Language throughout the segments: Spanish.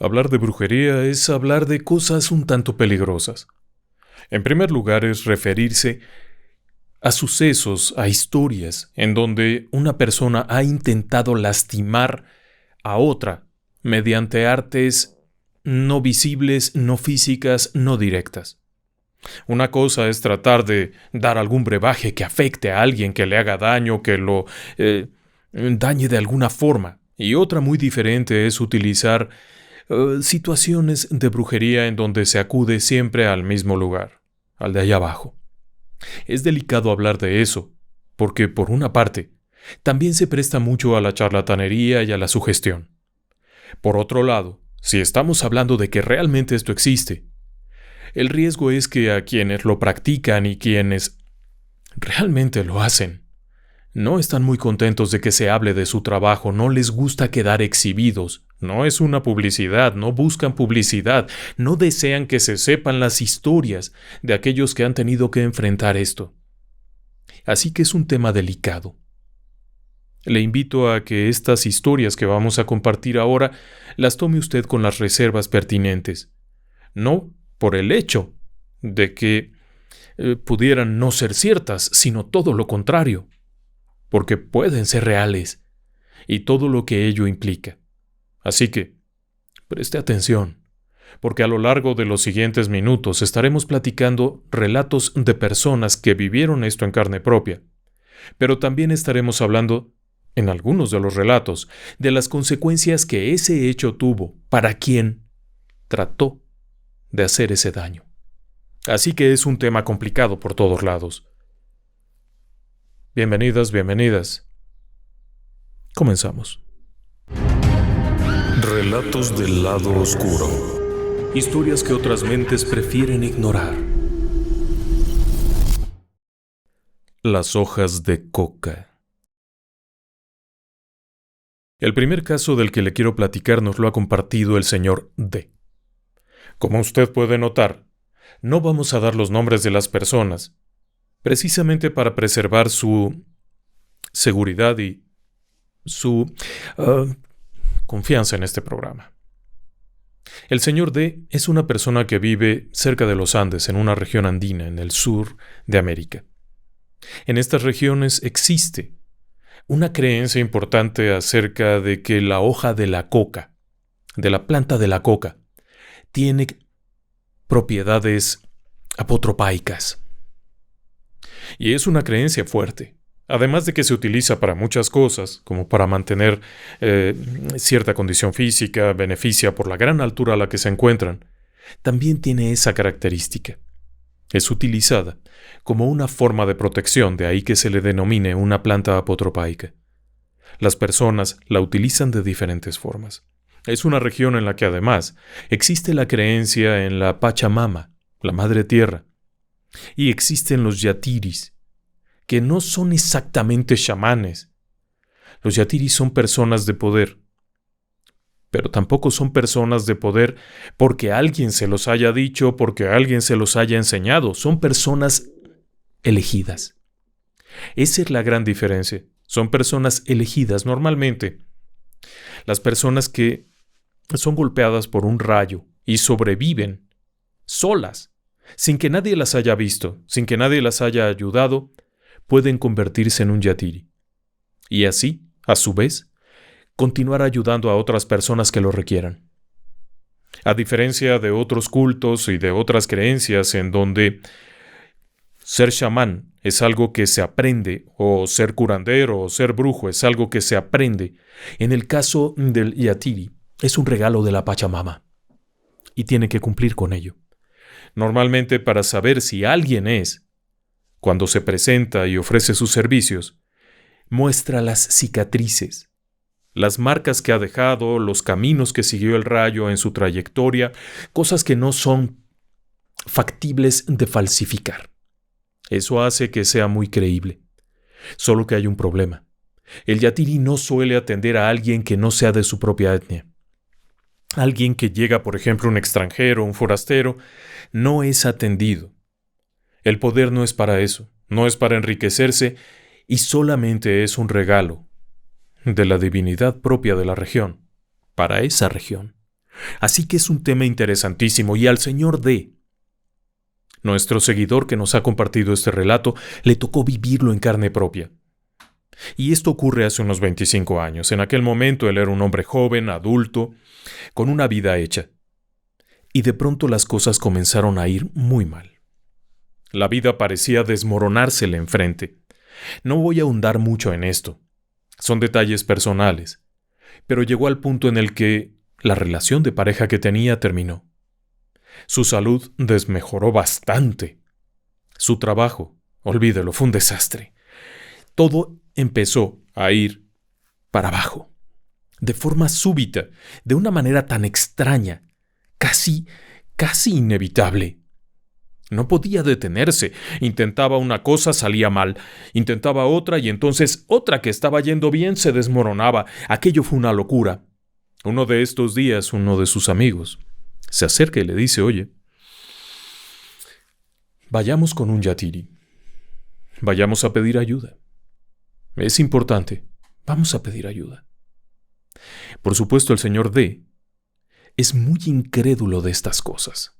Hablar de brujería es hablar de cosas un tanto peligrosas. En primer lugar es referirse a sucesos, a historias, en donde una persona ha intentado lastimar a otra mediante artes no visibles, no físicas, no directas. Una cosa es tratar de dar algún brebaje que afecte a alguien, que le haga daño, que lo dañe de alguna forma. Y otra muy diferente es utilizar situaciones de brujería en donde se acude siempre al mismo lugar, al de allá abajo. Es delicado hablar de eso, porque por una parte, también se presta mucho a la charlatanería y a la sugestión. Por otro lado, si estamos hablando de que realmente esto existe, el riesgo es que a quienes lo practican y quienes realmente lo hacen, no están muy contentos de que se hable de su trabajo, no les gusta quedar exhibidos, no es una publicidad, no buscan publicidad, no desean que se sepan las historias de aquellos que han tenido que enfrentar esto. Así que es un tema delicado. Le invito a que estas historias que vamos a compartir ahora las tome usted con las reservas pertinentes. No por el hecho de que pudieran no ser ciertas, sino todo lo contrario, porque pueden ser reales y todo lo que ello implica. Así que, preste atención, porque a lo largo de los siguientes minutos estaremos platicando relatos de personas que vivieron esto en carne propia, pero también estaremos hablando, en algunos de los relatos, de las consecuencias que ese hecho tuvo para quien trató de hacer ese daño. Así que es un tema complicado por todos lados. Bienvenidas, bienvenidas. Comenzamos. Relatos del lado oscuro. Historias que otras mentes prefieren ignorar. Las hojas de coca. El primer caso del que le quiero platicar nos lo ha compartido el señor D. Como usted puede notar, no vamos a dar los nombres de las personas, precisamente para preservar su seguridad y su confianza en este programa. El señor D es una persona que vive cerca de los Andes, en una región andina, en el sur de América. En estas regiones existe una creencia importante acerca de que la hoja de la coca, de la planta de la coca, tiene propiedades apotropaicas. Y es una creencia fuerte. Además de que se utiliza para muchas cosas, como para mantener cierta condición física, beneficia por la gran altura a la que se encuentran, también tiene esa característica. Es utilizada como una forma de protección, de ahí que se le denomine una planta apotropaica. Las personas la utilizan de diferentes formas. Es una región en la que además existe la creencia en la Pachamama, la Madre Tierra, y existen los yatiris, que no son exactamente chamanes. Los yatiris son personas de poder, pero tampoco son personas de poder porque alguien se los haya dicho, porque alguien se los haya enseñado. Son personas elegidas. Esa es la gran diferencia. Son personas elegidas normalmente. Las personas que son golpeadas por un rayo y sobreviven solas, sin que nadie las haya visto, sin que nadie las haya ayudado, pueden convertirse en un yatiri. Y así, a su vez, continuar ayudando a otras personas que lo requieran. A diferencia de otros cultos y de otras creencias en donde ser chamán es algo que se aprende, o ser curandero o ser brujo es algo que se aprende, en el caso del yatiri es un regalo de la Pachamama y tiene que cumplir con ello. Normalmente, para saber si alguien es, cuando se presenta y ofrece sus servicios, muestra las cicatrices, las marcas que ha dejado, los caminos que siguió el rayo en su trayectoria, cosas que no son factibles de falsificar. Eso hace que sea muy creíble. Solo que hay un problema. El yatiri no suele atender a alguien que no sea de su propia etnia. Alguien que llega, por ejemplo, un extranjero, un forastero, no es atendido. El poder no es para eso, no es para enriquecerse y solamente es un regalo de la divinidad propia de la región, para esa región. Así que es un tema interesantísimo y al señor D, nuestro seguidor que nos ha compartido este relato, le tocó vivirlo en carne propia. Y esto ocurre hace unos 25 años. En aquel momento él era un hombre joven, adulto, con una vida hecha. Y de pronto las cosas comenzaron a ir muy mal. La vida parecía desmoronársele enfrente. No voy a ahondar mucho en esto. Son detalles personales. Pero llegó al punto en el que la relación de pareja que tenía terminó. Su salud desmejoró bastante. Su trabajo, olvídelo, fue un desastre. Todo empezó a ir para abajo, de forma súbita, de una manera tan extraña, casi inevitable. No podía detenerse. Intentaba una cosa, salía mal. Intentaba otra y entonces otra que estaba yendo bien se desmoronaba. Aquello fue una locura. Uno de estos días, uno de sus amigos se acerca y le dice, oye, vayamos con un yatiri. Vayamos a pedir ayuda. Es importante. Vamos a pedir ayuda. Por supuesto, el señor D es muy incrédulo de estas cosas.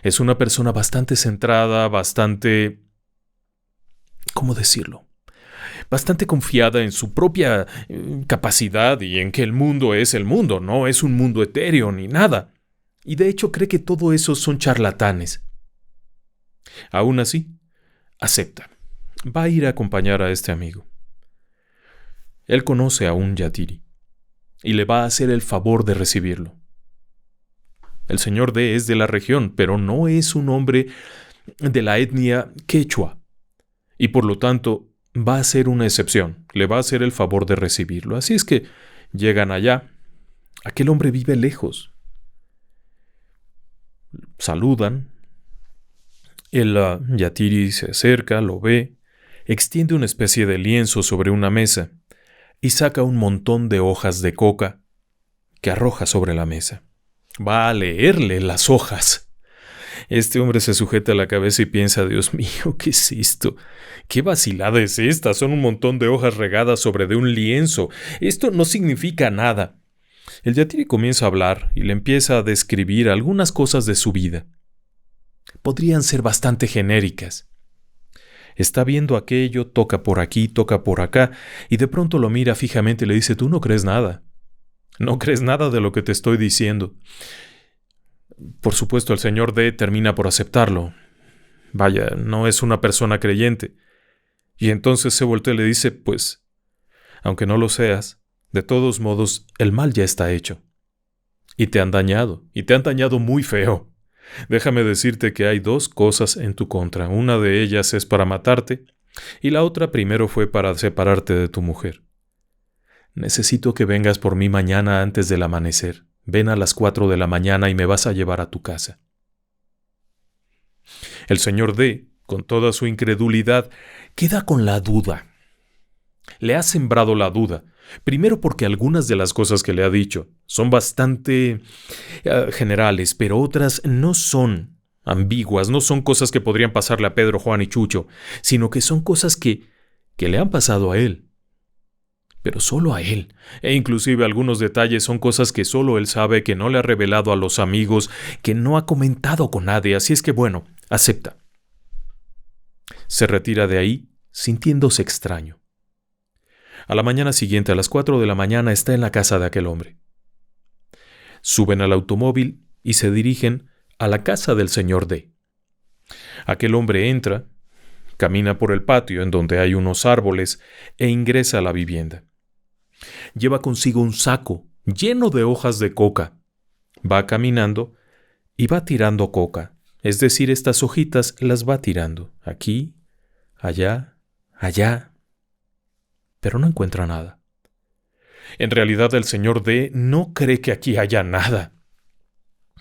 Es una persona bastante centrada, bastante... ¿cómo decirlo? Bastante confiada en su propia capacidad y en que el mundo es el mundo, no es un mundo etéreo ni nada. Y de hecho cree que todo eso son charlatanes. Aún así, acepta. Va a ir a acompañar a este amigo. Él conoce a un yatiri y le va a hacer el favor de recibirlo. El señor D es de la región, pero no es un hombre de la etnia quechua. Y por lo tanto, va a ser una excepción. Le va a hacer el favor de recibirlo. Así es que llegan allá. Aquel hombre vive lejos. Saludan. El yatiri se acerca, lo ve, extiende una especie de lienzo sobre una mesa y saca un montón de hojas de coca que arroja sobre la mesa. Va a leerle las hojas. Este hombre se sujeta la cabeza y piensa, Dios mío, ¿qué es esto? ¿Qué vacilada es esta? Son un montón de hojas regadas sobre de un lienzo. Esto no significa nada. El yatiri comienza a hablar y le empieza a describir algunas cosas de su vida. Podrían ser bastante genéricas. Está viendo aquello, toca por aquí, toca por acá, y de pronto lo mira fijamente y le dice, tú no crees nada. No crees nada de lo que te estoy diciendo. Por supuesto, el señor D termina por aceptarlo. Vaya, no es una persona creyente. Y entonces se voltea y le dice, pues, aunque no lo seas, de todos modos, el mal ya está hecho. Y te han dañado muy feo. Déjame decirte que hay dos cosas en tu contra. Una de ellas es para matarte, y la otra primero fue para separarte de tu mujer. Necesito que vengas por mí mañana antes del amanecer. Ven a las 4 de la mañana y me vas a llevar a tu casa. El señor D, con toda su incredulidad, queda con la duda. Le ha sembrado la duda. Primero porque algunas de las cosas que le ha dicho son bastante generales, pero otras no son ambiguas, no son cosas que podrían pasarle a Pedro, Juan y Chucho, sino que son cosas que le han pasado a él. Pero solo a él. E inclusive algunos detalles son cosas que solo él sabe, que no le ha revelado a los amigos, que no ha comentado con nadie, así es que bueno, acepta. Se retira de ahí sintiéndose extraño. A la mañana siguiente, a las 4 de la mañana, está en la casa de aquel hombre. Suben al automóvil y se dirigen a la casa del señor D. Aquel hombre entra, camina por el patio en donde hay unos árboles e ingresa a la vivienda. Lleva consigo un saco lleno de hojas de coca. Va caminando y va tirando coca, es decir, estas hojitas las va tirando aquí, allá, allá. Pero no encuentra nada. En realidad el señor D no cree que aquí haya nada.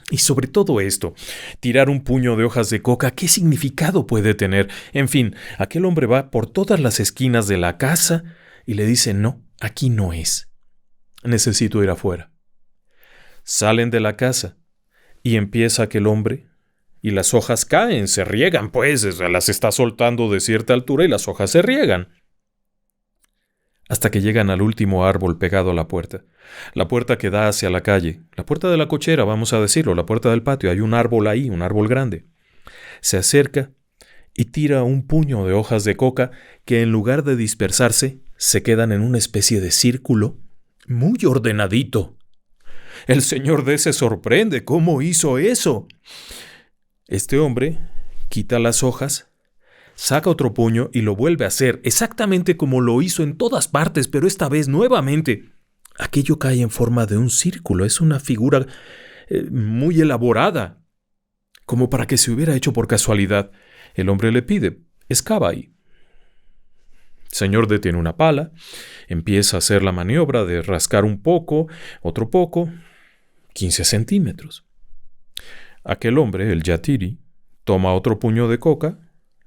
Y sobre todo esto, tirar un puño de hojas de coca, ¿qué significado puede tener? En fin, aquel hombre va por todas las esquinas de la casa y le dice, no, aquí no es. Necesito ir afuera. Salen de la casa y empieza aquel hombre y las hojas caen, se riegan, pues las está soltando de cierta altura y las hojas se riegan. hasta que llegan al último árbol pegado a la puerta que da hacia la calle, la puerta de la cochera, vamos a decirlo, la puerta del patio. Hay un árbol ahí, un árbol grande. Se acerca y tira un puño de hojas de coca que, en lugar de dispersarse, se quedan en una especie de círculo muy ordenadito. El señor D se sorprende. ¿Cómo hizo eso? Este hombre quita las hojas, saca otro puño y lo vuelve a hacer, exactamente como lo hizo en todas partes, pero esta vez nuevamente. Aquello cae en forma de un círculo. Es una figura muy elaborada, como para que se hubiera hecho por casualidad. El hombre le pide: excava ahí. El señor D tiene una pala, empieza a hacer la maniobra de rascar un poco, otro poco, 15 centímetros. Aquel hombre, el yatiri, toma otro puño de coca,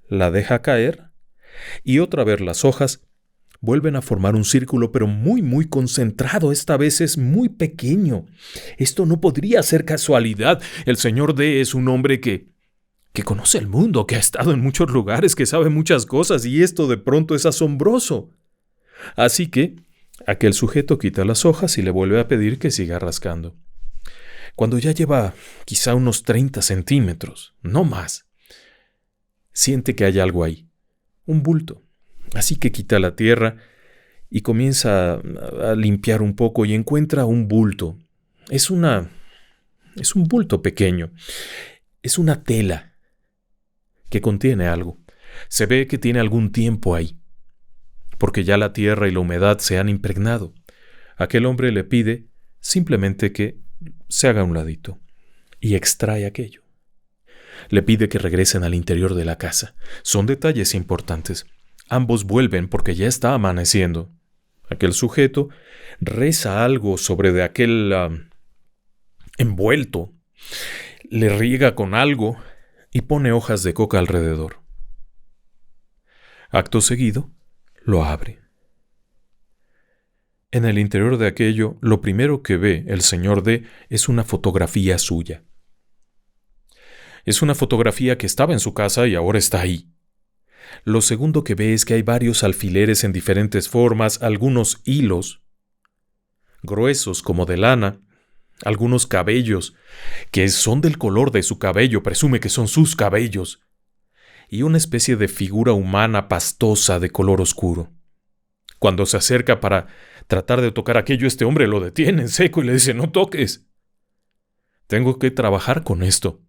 la deja caer, y otra vez las hojas vuelven a formar un círculo, pero muy concentrado. Esta vez es muy pequeño. Esto no podría ser casualidad. El señor D es un hombre que conoce el mundo, que ha estado en muchos lugares, que sabe muchas cosas, y esto de pronto es asombroso. Así que aquel sujeto quita las hojas y le vuelve a pedir que siga rascando. Cuando ya lleva quizá unos 30 centímetros, no más, siente que hay algo ahí, un bulto. Así que quita la tierra y comienza a limpiar un poco y encuentra un bulto. Es un bulto pequeño. Es una tela que contiene algo. Se ve que tiene algún tiempo ahí, porque ya la tierra y la humedad se han impregnado. Aquel hombre le pide simplemente que se haga a un ladito y extrae aquello. Le pide que regresen al interior de la casa. Son detalles importantes. Ambos vuelven porque ya está amaneciendo. Aquel sujeto reza algo sobre de aquel envuelto, le riega con algo y pone hojas de coca alrededor. Acto seguido, lo abre. En el interior de aquello, lo primero que ve el señor D es una fotografía suya. Es una fotografía que estaba en su casa y ahora está ahí. Lo segundo que ve es que hay varios alfileres en diferentes formas, algunos hilos gruesos como de lana, algunos cabellos que son del color de su cabello, presume que son sus cabellos, y una especie de figura humana pastosa de color oscuro. Cuando se acerca para tratar de tocar aquello, este hombre lo detiene en seco y le dice: no toques. Tengo que trabajar con esto.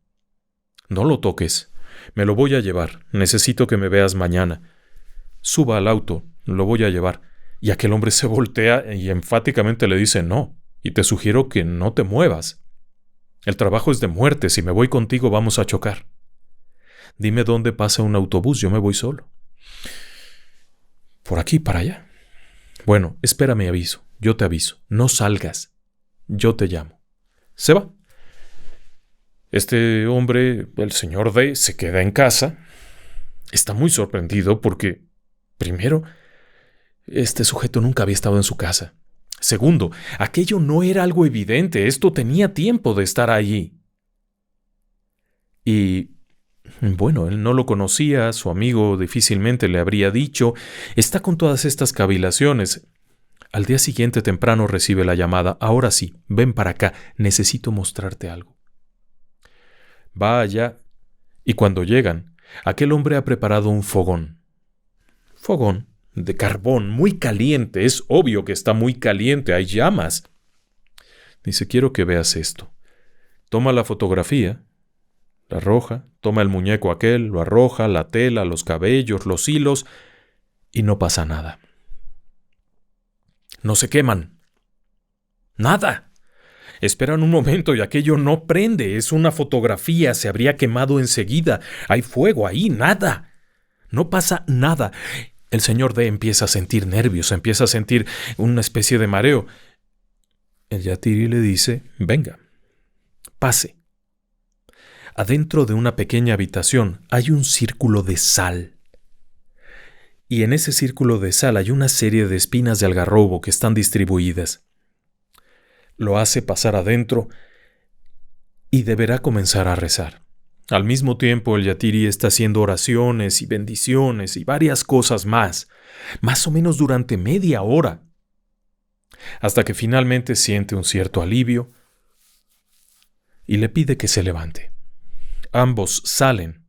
No lo toques. Me lo voy a llevar. Necesito que me veas mañana. Suba al auto. Lo voy a llevar. Y aquel hombre se voltea y enfáticamente le dice: no. Y te sugiero que no te muevas. El trabajo es de muerte. Si me voy contigo vamos a chocar. Dime dónde pasa un autobús. Yo me voy solo. Por aquí, para allá. Bueno, espérame, aviso. Yo te aviso. No salgas. Yo te llamo. Se va. Este hombre, el señor D, se queda en casa. Está muy sorprendido porque, primero, este sujeto nunca había estado en su casa. Segundo, aquello no era algo evidente. Esto tenía tiempo de estar allí. Y, bueno, él no lo conocía, su amigo difícilmente le habría dicho. Está con todas estas cavilaciones. Al día siguiente temprano recibe la llamada: ahora sí, ven para acá, necesito mostrarte algo. Va allá, y cuando llegan, aquel hombre ha preparado un fogón. Fogón de carbón, muy caliente. Es obvio que está muy caliente, hay llamas. Dice: quiero que veas esto. Toma la fotografía, la arroja, toma el muñeco aquel, lo arroja, la tela, los cabellos, los hilos, y no pasa nada. No se queman. Nada. Esperan un momento y aquello no prende. Es una fotografía, se habría quemado enseguida. Hay fuego ahí, nada. No pasa nada. El señor D empieza a sentir nervios, empieza a sentir una especie de mareo. El yatiri le dice: venga, pase. Adentro de una pequeña habitación hay un círculo de sal. Y en ese círculo de sal hay una serie de espinas de algarrobo que están distribuidas. Lo hace pasar adentro y deberá comenzar a rezar. Al mismo tiempo, el yatiri está haciendo oraciones y bendiciones y varias cosas más o menos durante media hora, hasta que finalmente siente un cierto alivio y le pide que se levante. Ambos salen,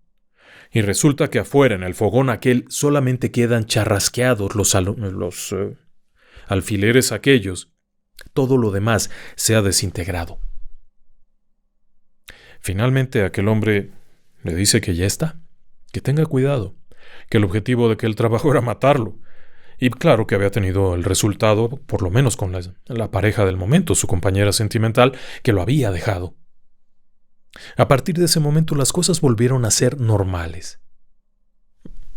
y resulta que afuera, en el fogón aquel, solamente quedan charrasqueados los alfileres aquellos. Todo lo demás se ha desintegrado. Finalmente aquel hombre le dice que ya está, que tenga cuidado, que el objetivo de aquel trabajo era matarlo. Y claro que había tenido el resultado, por lo menos con la pareja del momento, su compañera sentimental, que lo había dejado. A partir de ese momento las cosas volvieron a ser normales.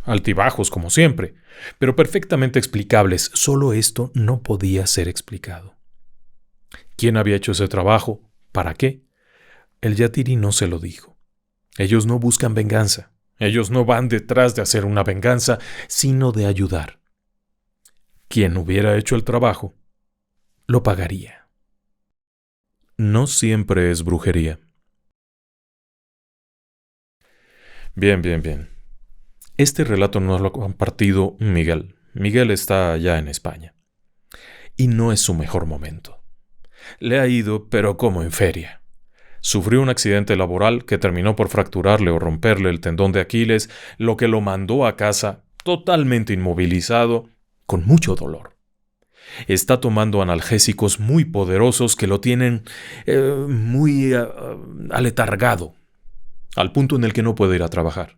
Altibajos como siempre, pero perfectamente explicables. Solo esto no podía ser explicado. ¿Quién había hecho ese trabajo? ¿Para qué? El yatiri no se lo dijo. Ellos no buscan venganza. Ellos no van detrás de hacer una venganza, sino de ayudar. Quien hubiera hecho el trabajo, lo pagaría. No siempre es brujería. Bien. Este relato nos lo ha compartido Miguel. Miguel está allá en España. Y no es su mejor momento. Le ha ido, pero como en feria. Sufrió un accidente laboral que terminó por fracturarle o romperle el tendón de Aquiles, lo que lo mandó a casa totalmente inmovilizado, con mucho dolor. Está tomando analgésicos muy poderosos que lo tienen muy aletargado, al punto en el que no puede ir a trabajar.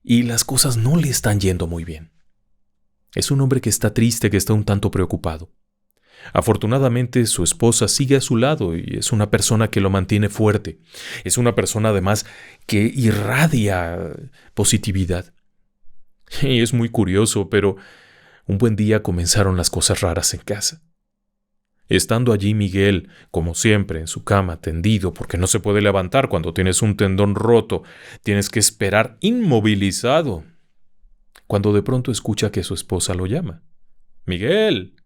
Y las cosas no le están yendo muy bien. Es un hombre que está triste, que está un tanto preocupado. Afortunadamente su esposa sigue a su lado y es una persona que lo mantiene fuerte. Es una persona además que irradia positividad. Y es muy curioso, pero un buen día comenzaron las cosas raras en casa. Estando allí Miguel, como siempre, en su cama, tendido, porque no se puede levantar cuando tienes un tendón roto, tienes que esperar inmovilizado, cuando de pronto escucha que su esposa lo llama. ¡Miguel!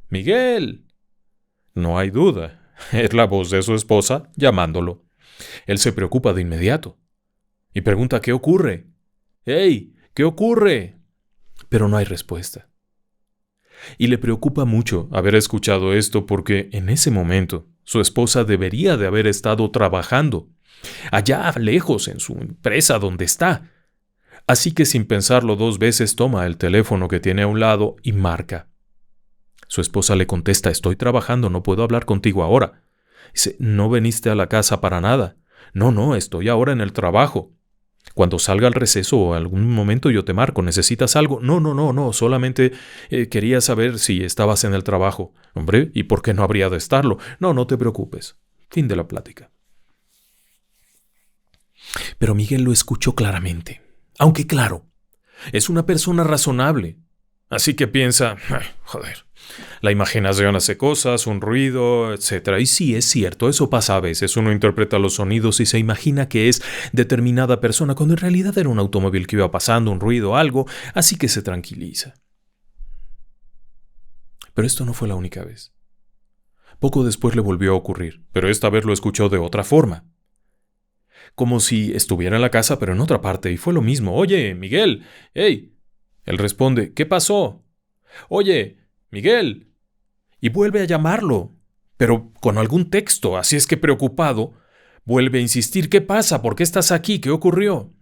¡Miguel! No hay duda, es la voz de su esposa llamándolo. Él se preocupa de inmediato y pregunta ¿qué ocurre? ¡Hey! ¿Qué ocurre? Pero no hay respuesta. Y le preocupa mucho haber escuchado esto porque en ese momento su esposa debería de haber estado trabajando, allá lejos en su empresa donde está. Así que sin pensarlo dos veces toma el teléfono que tiene a un lado y marca. Su esposa le contesta, estoy trabajando, no puedo hablar contigo ahora. Dice, ¿no viniste a la casa para nada? No, estoy ahora en el trabajo. Cuando salga al receso o algún momento yo te marco. ¿Necesitas algo? No. Solamente quería saber si estabas en el trabajo. Hombre, ¿y por qué no habría de estarlo? No te preocupes. Fin de la plática. Pero Miguel lo escuchó claramente. Aunque claro, es una persona razonable. Así que piensa, joder, la imaginación hace cosas, un ruido, etc. Y sí, es cierto, eso pasa a veces. Uno interpreta los sonidos y se imagina que es determinada persona, cuando en realidad era un automóvil que iba pasando, un ruido, algo, así que se tranquiliza. Pero esto no fue la única vez. Poco después le volvió a ocurrir, pero esta vez lo escuchó de otra forma. Como si estuviera en la casa, pero en otra parte, y fue lo mismo. Oye, Miguel, hey. Él responde, ¿qué pasó? Oye, Miguel. Y vuelve a llamarlo, pero con algún texto, así es que preocupado, vuelve a insistir, ¿qué pasa? ¿Por qué estás aquí? ¿Qué ocurrió?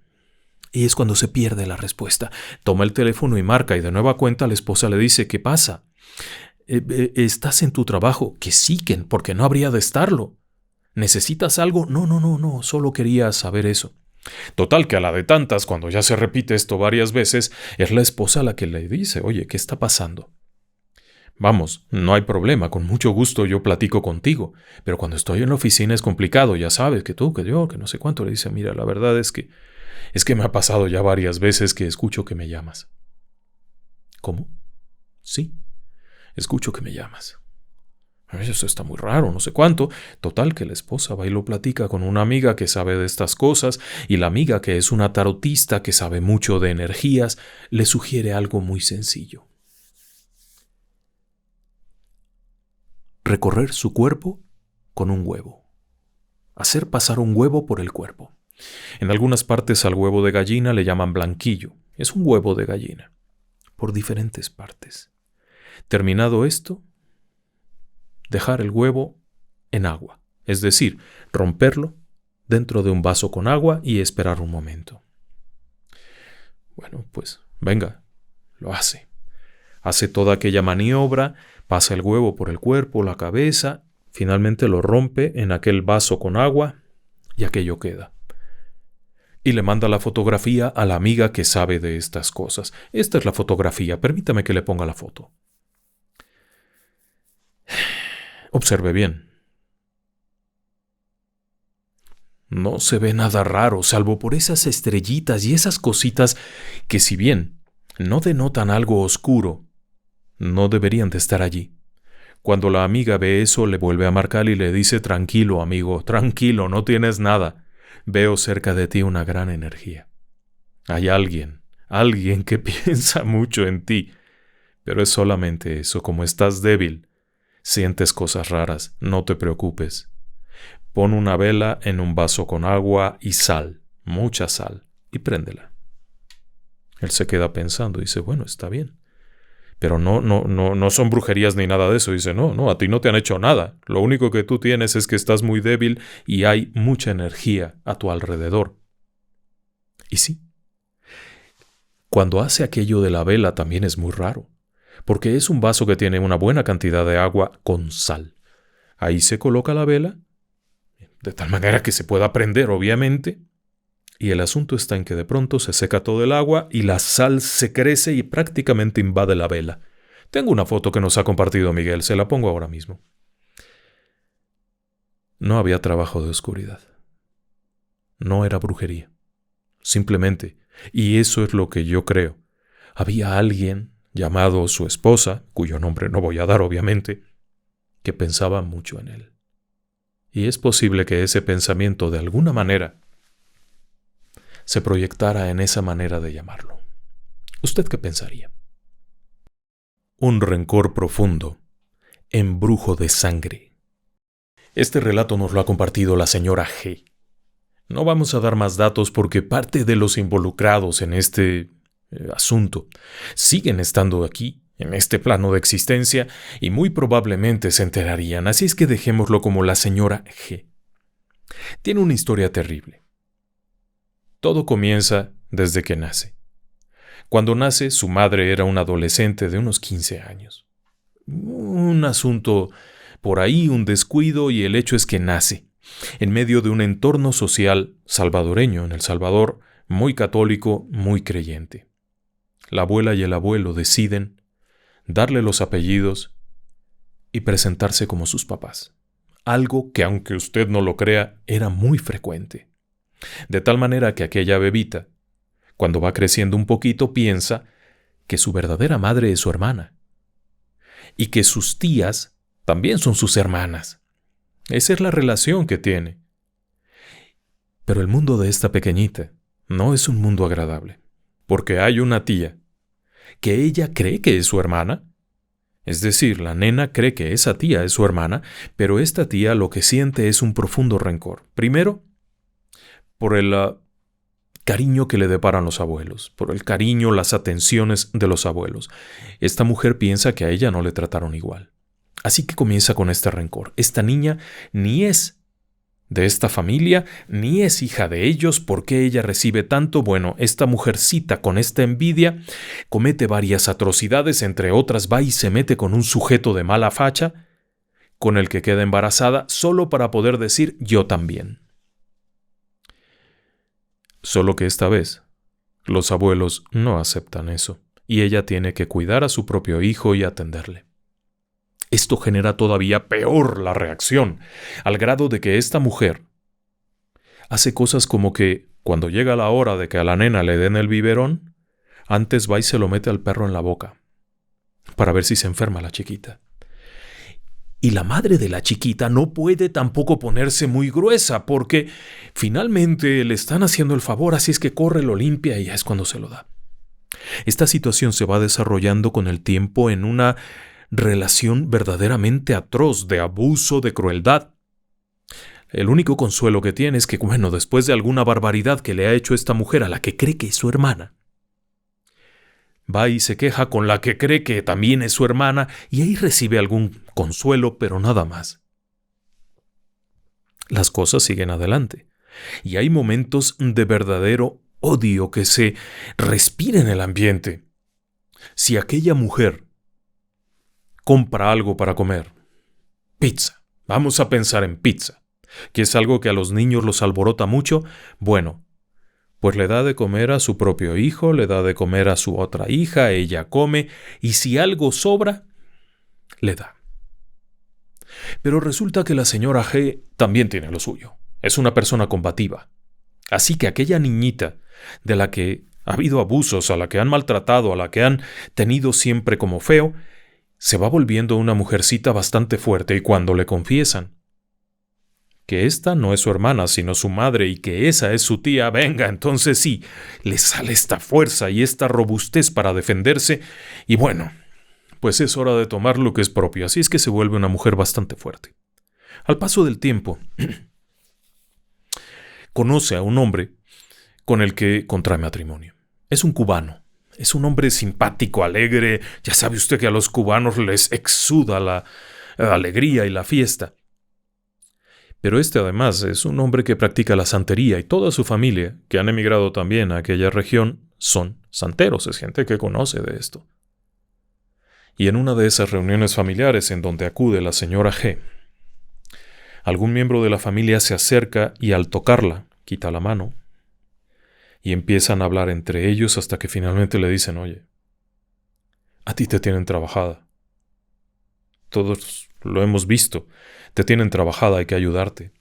Y es cuando se pierde la respuesta. Toma el teléfono y marca, y de nueva cuenta la esposa le dice, ¿qué pasa? ¿Estás en tu trabajo? Que sí, porque no habría de estarlo. ¿Necesitas algo? No, solo quería saber eso. Total que a la de tantas, cuando ya se repite esto varias veces, es la esposa la que le dice, oye, ¿qué está pasando? Vamos, no hay problema, con mucho gusto yo platico contigo, pero cuando estoy en la oficina es complicado, ya sabes, que tú, que yo, que no sé cuánto. Le dice, mira, la verdad es que me ha pasado ya varias veces que escucho que me llamas. ¿Cómo? Sí, escucho que me llamas. Eso está muy raro, no sé cuánto. Total que la esposa va y lo platica con una amiga que sabe de estas cosas, y la amiga, que es una tarotista que sabe mucho de energías, le sugiere algo muy sencillo. Recorrer su cuerpo con un huevo. Hacer pasar un huevo por el cuerpo. En algunas partes al huevo de gallina le llaman blanquillo. Es un huevo de gallina, por diferentes partes. Terminado esto, dejar el huevo en agua, es decir, romperlo dentro de un vaso con agua y esperar un momento. Bueno, pues venga, lo hace. Hace toda aquella maniobra, pasa el huevo por el cuerpo, la cabeza, finalmente lo rompe en aquel vaso con agua y aquello queda. Y le manda la fotografía a la amiga que sabe de estas cosas. Esta es la fotografía, permítame que le ponga la foto. Observe bien. No se ve nada raro, salvo por esas estrellitas y esas cositas que, si bien no denotan algo oscuro, no deberían de estar allí. Cuando la amiga ve eso, le vuelve a marcar y le dice: tranquilo, amigo, tranquilo, no tienes nada. Veo cerca de ti una gran energía. Hay alguien que piensa mucho en ti, pero es solamente eso. Como estás débil, sientes cosas raras, no te preocupes. Pon una vela en un vaso con agua y sal, mucha sal, y préndela. Él se queda pensando y dice: bueno, está bien. Pero no son brujerías ni nada de eso. Dice: no, a ti no te han hecho nada. Lo único que tú tienes es que estás muy débil y hay mucha energía a tu alrededor. Y sí, cuando hace aquello de la vela también es muy raro, porque es un vaso que tiene una buena cantidad de agua con sal. Ahí se coloca la vela, de tal manera que se pueda prender, obviamente, y el asunto está en que de pronto se seca todo el agua y la sal se crece y prácticamente invade la vela. Tengo una foto que nos ha compartido Miguel, se la pongo ahora mismo. No había trabajo de oscuridad. No era brujería. Simplemente, y eso es lo que yo creo, había alguien llamado su esposa, cuyo nombre no voy a dar obviamente, que pensaba mucho en él. Y es posible que ese pensamiento de alguna manera se proyectara en esa manera de llamarlo. ¿Usted qué pensaría? Un rencor profundo, embrujo de sangre. Este relato nos lo ha compartido la señora G. No vamos a dar más datos porque parte de los involucrados en este asunto siguen estando aquí, en este plano de existencia, y muy probablemente se enterarían, así es que dejémoslo como la señora G. Tiene una historia terrible. Todo comienza desde que nace. Cuando nace, su madre era una adolescente de unos 15 años. Un asunto por ahí, un descuido, y el hecho es que nace en medio de un entorno social salvadoreño en El Salvador, muy católico, muy creyente. La abuela y el abuelo deciden darle los apellidos y presentarse como sus papás. Algo que, aunque usted no lo crea, era muy frecuente. De tal manera que aquella bebita, cuando va creciendo un poquito, piensa que su verdadera madre es su hermana y que sus tías también son sus hermanas. Esa es la relación que tiene. Pero el mundo de esta pequeñita no es un mundo agradable, porque hay una tía que ella cree que es su hermana. Es decir, la nena cree que esa tía es su hermana, pero esta tía lo que siente es un profundo rencor. Primero, por el cariño que le deparan los abuelos, por el cariño, las atenciones de los abuelos. Esta mujer piensa que a ella no le trataron igual. Así que comienza con este rencor. Esta niña ni es de esta familia, ni es hija de ellos. ¿Por qué ella recibe tanto? Bueno, esta mujercita con esta envidia comete varias atrocidades, entre otras va y se mete con un sujeto de mala facha, con el que queda embarazada, solo para poder decir yo también. Solo que esta vez, los abuelos no aceptan eso, y ella tiene que cuidar a su propio hijo y atenderle. Esto genera todavía peor la reacción, al grado de que esta mujer hace cosas como que, cuando llega la hora de que a la nena le den el biberón, antes va y se lo mete al perro en la boca, para ver si se enferma la chiquita. Y la madre de la chiquita no puede tampoco ponerse muy gruesa, porque finalmente le están haciendo el favor, así es que corre, lo limpia y ya es cuando se lo da. Esta situación se va desarrollando con el tiempo en una relación verdaderamente atroz de abuso, de crueldad. El único consuelo que tiene es que, bueno, después de alguna barbaridad que le ha hecho esta mujer a la que cree que es su hermana, va y se queja con la que cree que también es su hermana y ahí recibe algún consuelo, pero nada más. Las cosas siguen adelante y hay momentos de verdadero odio que se respira en el ambiente. Si aquella mujer compra algo para comer, pizza, vamos a pensar en pizza, que es algo que a los niños los alborota mucho, bueno, pues le da de comer a su propio hijo, le da de comer a su otra hija, ella come, y si algo sobra, le da. Pero resulta que la señora G también tiene lo suyo. Es una persona combativa. Así que aquella niñita de la que ha habido abusos, a la que han maltratado, a la que han tenido siempre como feo, se va volviendo una mujercita bastante fuerte y cuando le confiesan que esta no es su hermana, sino su madre y que esa es su tía, venga, entonces sí, le sale esta fuerza y esta robustez para defenderse y bueno, pues es hora de tomar lo que es propio, así es que se vuelve una mujer bastante fuerte. Al paso del tiempo, conoce a un hombre con el que contrae matrimonio. Es un cubano, es un hombre simpático, alegre, ya sabe usted que a los cubanos les exuda la alegría y la fiesta. Pero este además es un hombre que practica la santería y toda su familia, que han emigrado también a aquella región, son santeros, es gente que conoce de esto. Y en una de esas reuniones familiares en donde acude la señora G, algún miembro de la familia se acerca y al tocarla, quita la mano, y empiezan a hablar entre ellos hasta que finalmente le dicen, oye, a ti te tienen trabajada. Todos lo hemos visto. Te tienen trabajada, hay que ayudarte.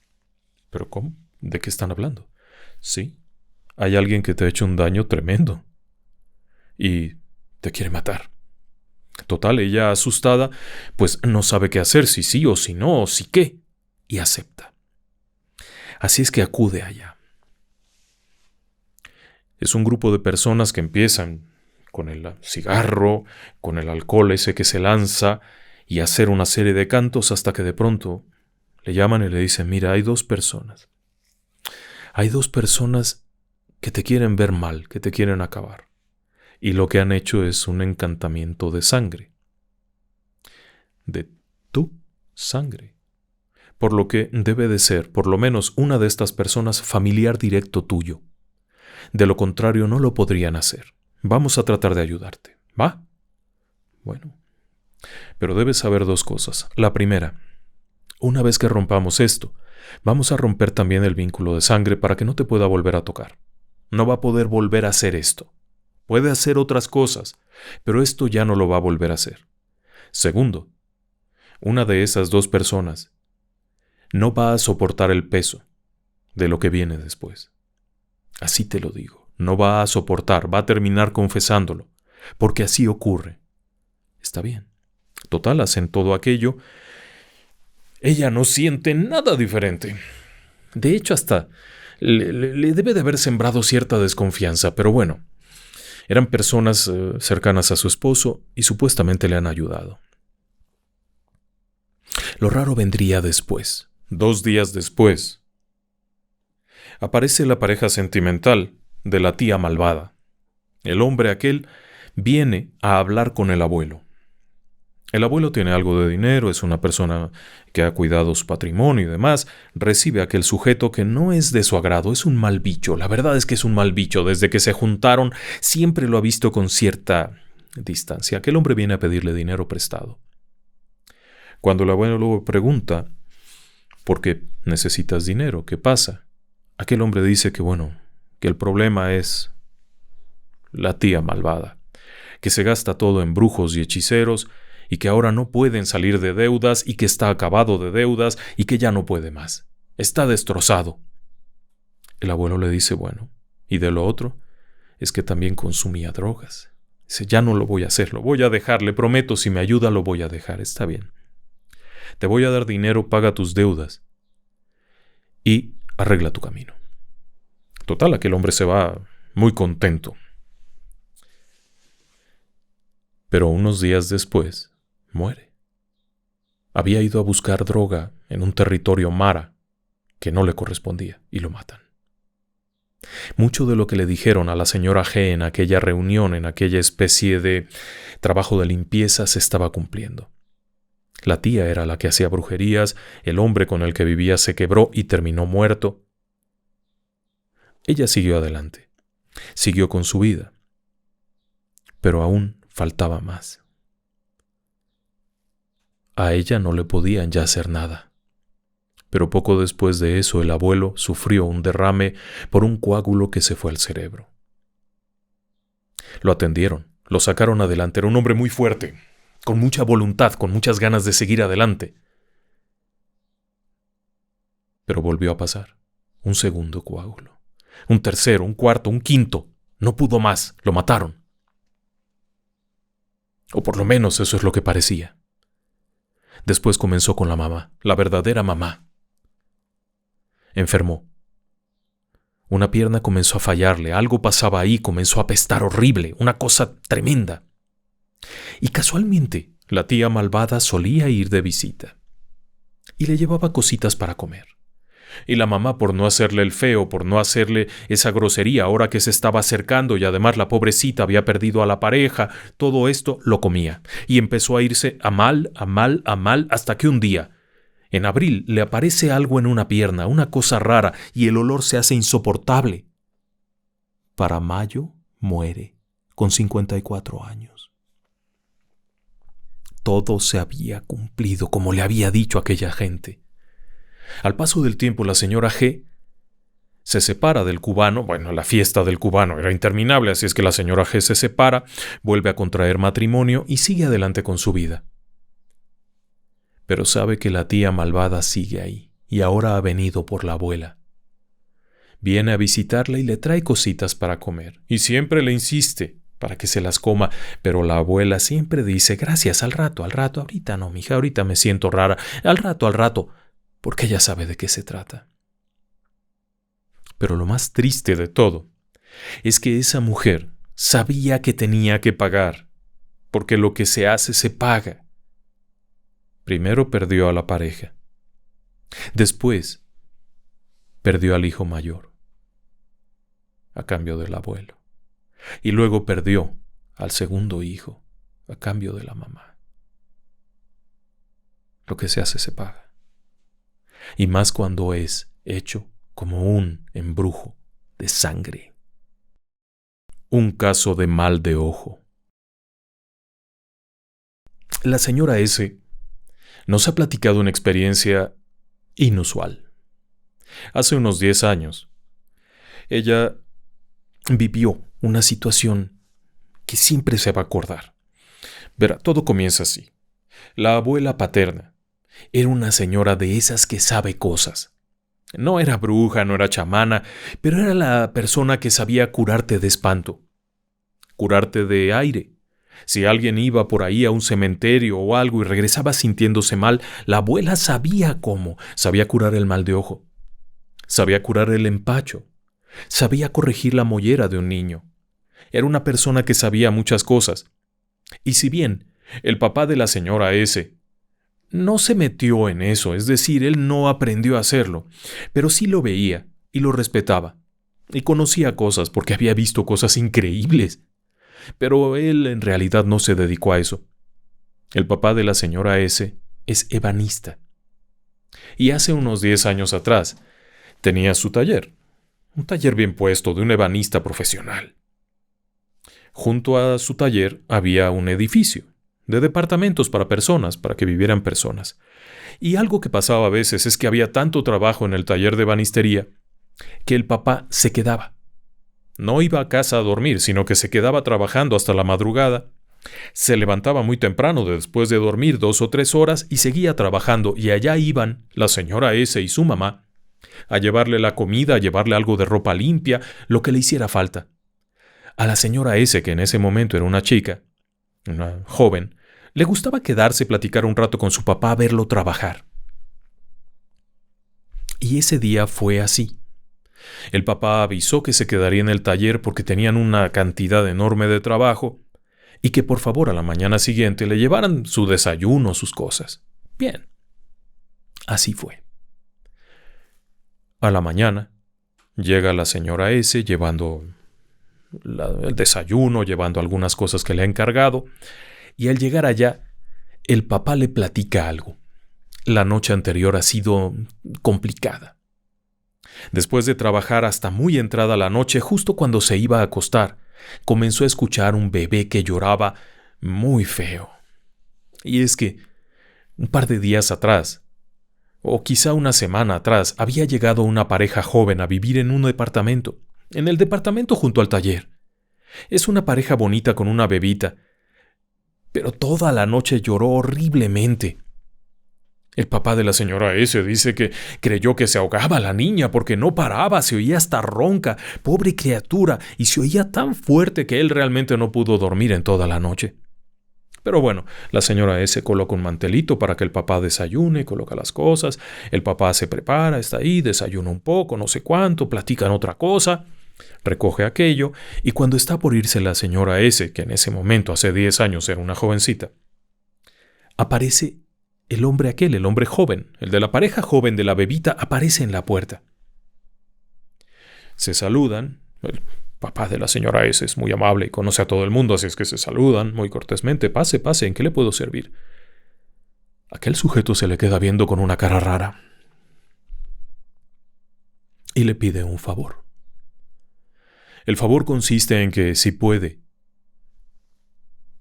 ¿Pero cómo? ¿De qué están hablando? Sí, hay alguien que te ha hecho un daño tremendo. Y te quiere matar. Total, ella asustada, pues no sabe qué hacer, si sí o si no, o si qué. Y acepta. Así es que acude allá. Es un grupo de personas que empiezan con el cigarro, con el alcohol ese que se lanza, y hacer una serie de cantos hasta que de pronto le llaman y le dicen, mira, hay dos personas. Hay dos personas que te quieren ver mal, que te quieren acabar. Y lo que han hecho es un encantamiento de sangre. De tu sangre. Por lo que debe de ser, por lo menos una de estas personas, familiar directo tuyo. De lo contrario no lo podrían hacer. Vamos a tratar de ayudarte, ¿va? Bueno. Pero debes saber dos cosas. La primera, una vez que rompamos esto, vamos a romper también el vínculo de sangre para que no te pueda volver a tocar. No va a poder volver a hacer esto. Puede hacer otras cosas, pero esto ya no lo va a volver a hacer. Segundo, una de esas dos personas no va a soportar el peso de lo que viene después. Así te lo digo. No va a soportar, va a terminar confesándolo, porque así ocurre. Está bien. Total, hacen todo aquello. Ella no siente nada diferente. De hecho, hasta le debe de haber sembrado cierta desconfianza, pero bueno, eran personas cercanas a su esposo y supuestamente le han ayudado. Lo raro vendría después. 2 días después, aparece la pareja sentimental de la tía malvada. El hombre aquel viene a hablar con el abuelo. El abuelo tiene algo de dinero, es una persona que ha cuidado su patrimonio y demás, recibe a aquel sujeto que no es de su agrado, es un mal bicho, la verdad es que es un mal bicho, desde que se juntaron siempre lo ha visto con cierta distancia. Aquel hombre viene a pedirle dinero prestado. Cuando el abuelo pregunta, ¿por qué necesitas dinero? ¿Qué pasa? Aquel hombre dice que bueno, que el problema es la tía malvada, que se gasta todo en brujos y hechiceros, y que ahora no pueden salir de deudas y que está acabado de deudas y que ya no puede más. Está destrozado. El abuelo le dice, bueno, y de lo otro es que también consumía drogas. Dice, ya no lo voy a hacer, lo voy a dejar, le prometo, si me ayuda lo voy a dejar, está bien. Te voy a dar dinero, paga tus deudas y arregla tu camino. Total, aquel hombre se va muy contento. Pero unos días después, muere. Había ido a buscar droga en un territorio mara que no le correspondía, y lo matan. Mucho de lo que le dijeron a la señora G en aquella reunión, en aquella especie de trabajo de limpieza, se estaba cumpliendo. La tía era la que hacía brujerías, el hombre con el que vivía se quebró y terminó muerto. Ella siguió adelante, siguió con su vida, pero aún faltaba más. A ella no le podían ya hacer nada. Pero poco después de eso el abuelo sufrió un derrame por un coágulo que se fue al cerebro. Lo atendieron, lo sacaron adelante. Era un hombre muy fuerte, con mucha voluntad, con muchas ganas de seguir adelante. Pero volvió a pasar. Un segundo coágulo. Un tercero, un cuarto, un quinto. No pudo más, lo mataron. O por lo menos eso es lo que parecía. Después comenzó con la mamá, la verdadera mamá. Enfermó. Una pierna comenzó a fallarle, algo pasaba ahí, comenzó a apestar horrible, una cosa tremenda. Y casualmente, la tía malvada solía ir de visita. Y le llevaba cositas para comer. Y la mamá, por no hacerle el feo, por no hacerle esa grosería, ahora que se estaba acercando y además la pobrecita había perdido a la pareja, todo esto lo comía. Y empezó a irse a mal, hasta que un día, en abril, le aparece algo en una pierna, una cosa rara, y el olor se hace insoportable. Para mayo muere, con 54 años. Todo se había cumplido como le había dicho aquella gente. Al paso del tiempo, la señora G se separa del cubano. Bueno, la fiesta del cubano era interminable, así es que la señora G se separa, vuelve a contraer matrimonio y sigue adelante con su vida. Pero sabe que la tía malvada sigue ahí, y ahora ha venido por la abuela. Viene a visitarla y le trae cositas para comer, y siempre le insiste para que se las coma, pero la abuela siempre dice, gracias, al rato, ahorita no, mija, ahorita me siento rara, al rato, porque ella sabe de qué se trata. Pero lo más triste de todo es que esa mujer sabía que tenía que pagar, porque lo que se hace se paga. Primero perdió a la pareja. Después perdió al hijo mayor, a cambio del abuelo. Y luego perdió al segundo hijo, a cambio de la mamá. Lo que se hace se paga. Y más cuando es hecho como un embrujo de sangre. Un caso de mal de ojo. La señora S. nos ha platicado una experiencia inusual. Hace unos 10 años, ella vivió una situación que siempre se va a acordar. Verá, todo comienza así. La abuela paterna era una señora de esas que sabe cosas. No era bruja, no era chamana, pero era la persona que sabía curarte de espanto, curarte de aire. Si alguien iba por ahí a un cementerio o algo y regresaba sintiéndose mal, la abuela sabía cómo. Sabía curar el mal de ojo. Sabía curar el empacho. Sabía corregir la mollera de un niño. Era una persona que sabía muchas cosas. Y si bien el papá de la señora S. no se metió en eso, es decir, él no aprendió a hacerlo, pero sí lo veía y lo respetaba. Y conocía cosas porque había visto cosas increíbles. Pero él en realidad no se dedicó a eso. El papá de la señora S. es ebanista. Y hace unos 10 años atrás tenía su taller. Un taller bien puesto de un ebanista profesional. Junto a su taller había un edificio de departamentos para personas, para que vivieran personas. Y algo que pasaba a veces es que había tanto trabajo en el taller de ebanistería que el papá se quedaba. No iba a casa a dormir, sino que se quedaba trabajando hasta la madrugada. Se levantaba muy temprano después de dormir 2 o 3 horas y seguía trabajando, y allá iban la señora S. y su mamá a llevarle la comida, a llevarle algo de ropa limpia, lo que le hiciera falta. A la señora S., que en ese momento era una chica, una joven, le gustaba quedarse y platicar un rato con su papá a verlo trabajar. Y ese día fue así. El papá avisó que se quedaría en el taller porque tenían una cantidad enorme de trabajo y que por favor a la mañana siguiente le llevaran su desayuno, sus cosas. Bien, así fue. A la mañana, llega la señora S llevando el desayuno, llevando algunas cosas que le ha encargado, y al llegar allá, el papá le platica algo. La noche anterior ha sido complicada. Después de trabajar hasta muy entrada la noche, justo cuando se iba a acostar, comenzó a escuchar un bebé que lloraba muy feo. Y es que, un par de días atrás, o quizá una semana atrás, había llegado una pareja joven a vivir en un departamento, en el departamento junto al taller. Es una pareja bonita con una bebita, pero toda la noche lloró horriblemente. El papá de la señora S dice que creyó que se ahogaba la niña porque no paraba, se oía hasta ronca, pobre criatura, y se oía tan fuerte que él realmente no pudo dormir en toda la noche. Pero bueno, la señora S coloca un mantelito para que el papá desayune, coloca las cosas, el papá se prepara, está ahí, desayuna un poco, no sé cuánto, platican otra cosa, recoge aquello, y cuando está por irse la señora S, que en ese momento hace 10 años era una jovencita, aparece el hombre aquel, el hombre joven, el de la pareja joven de la bebita, aparece en la puerta. Se saludan. El papá de la señora S es muy amable y conoce a todo el mundo, así es que se saludan muy cortésmente. Pase, pase, ¿en qué le puedo servir? Aquel sujeto se le queda viendo con una cara rara y le pide un favor. El favor consiste en que, si puede,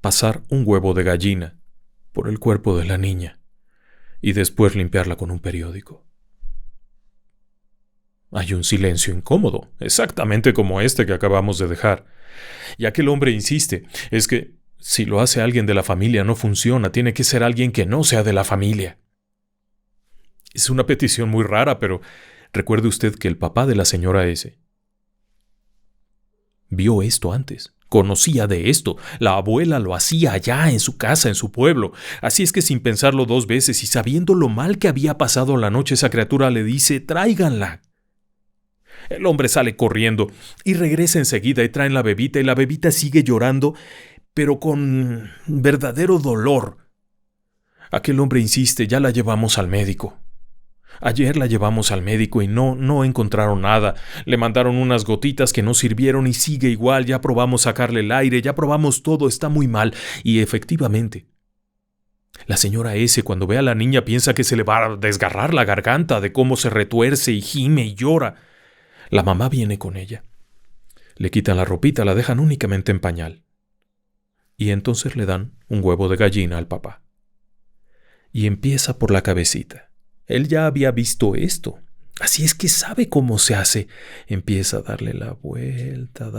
pasar un huevo de gallina por el cuerpo de la niña y después limpiarla con un periódico. Hay un silencio incómodo, exactamente como este que acabamos de dejar. Y aquel hombre insiste, es que si lo hace alguien de la familia no funciona, tiene que ser alguien que no sea de la familia. Es una petición muy rara, pero recuerde usted que el papá de la señora S vio esto antes. Conocía de esto. La abuela lo hacía allá en su casa, en su pueblo. Así es que sin pensarlo 2 veces y sabiendo lo mal que había pasado la noche, esa criatura le dice, tráiganla. El hombre sale corriendo y regresa enseguida y traen la bebita y la bebita sigue llorando, pero con verdadero dolor. Aquel hombre insiste, ya la llevamos al médico. Ayer la llevamos al médico y no encontraron nada. Le mandaron unas gotitas que no sirvieron y sigue igual. Ya probamos sacarle el aire, ya probamos todo, está muy mal. Y efectivamente, la señora S, cuando ve a la niña, piensa que se le va a desgarrar la garganta de cómo se retuerce y gime y llora. La mamá viene con ella. Le quitan la ropita, la dejan únicamente en pañal. Y entonces le dan un huevo de gallina al papá. Y empieza por la cabecita. Él ya había visto esto, así es que sabe cómo se hace. Empieza a darle la vuelta,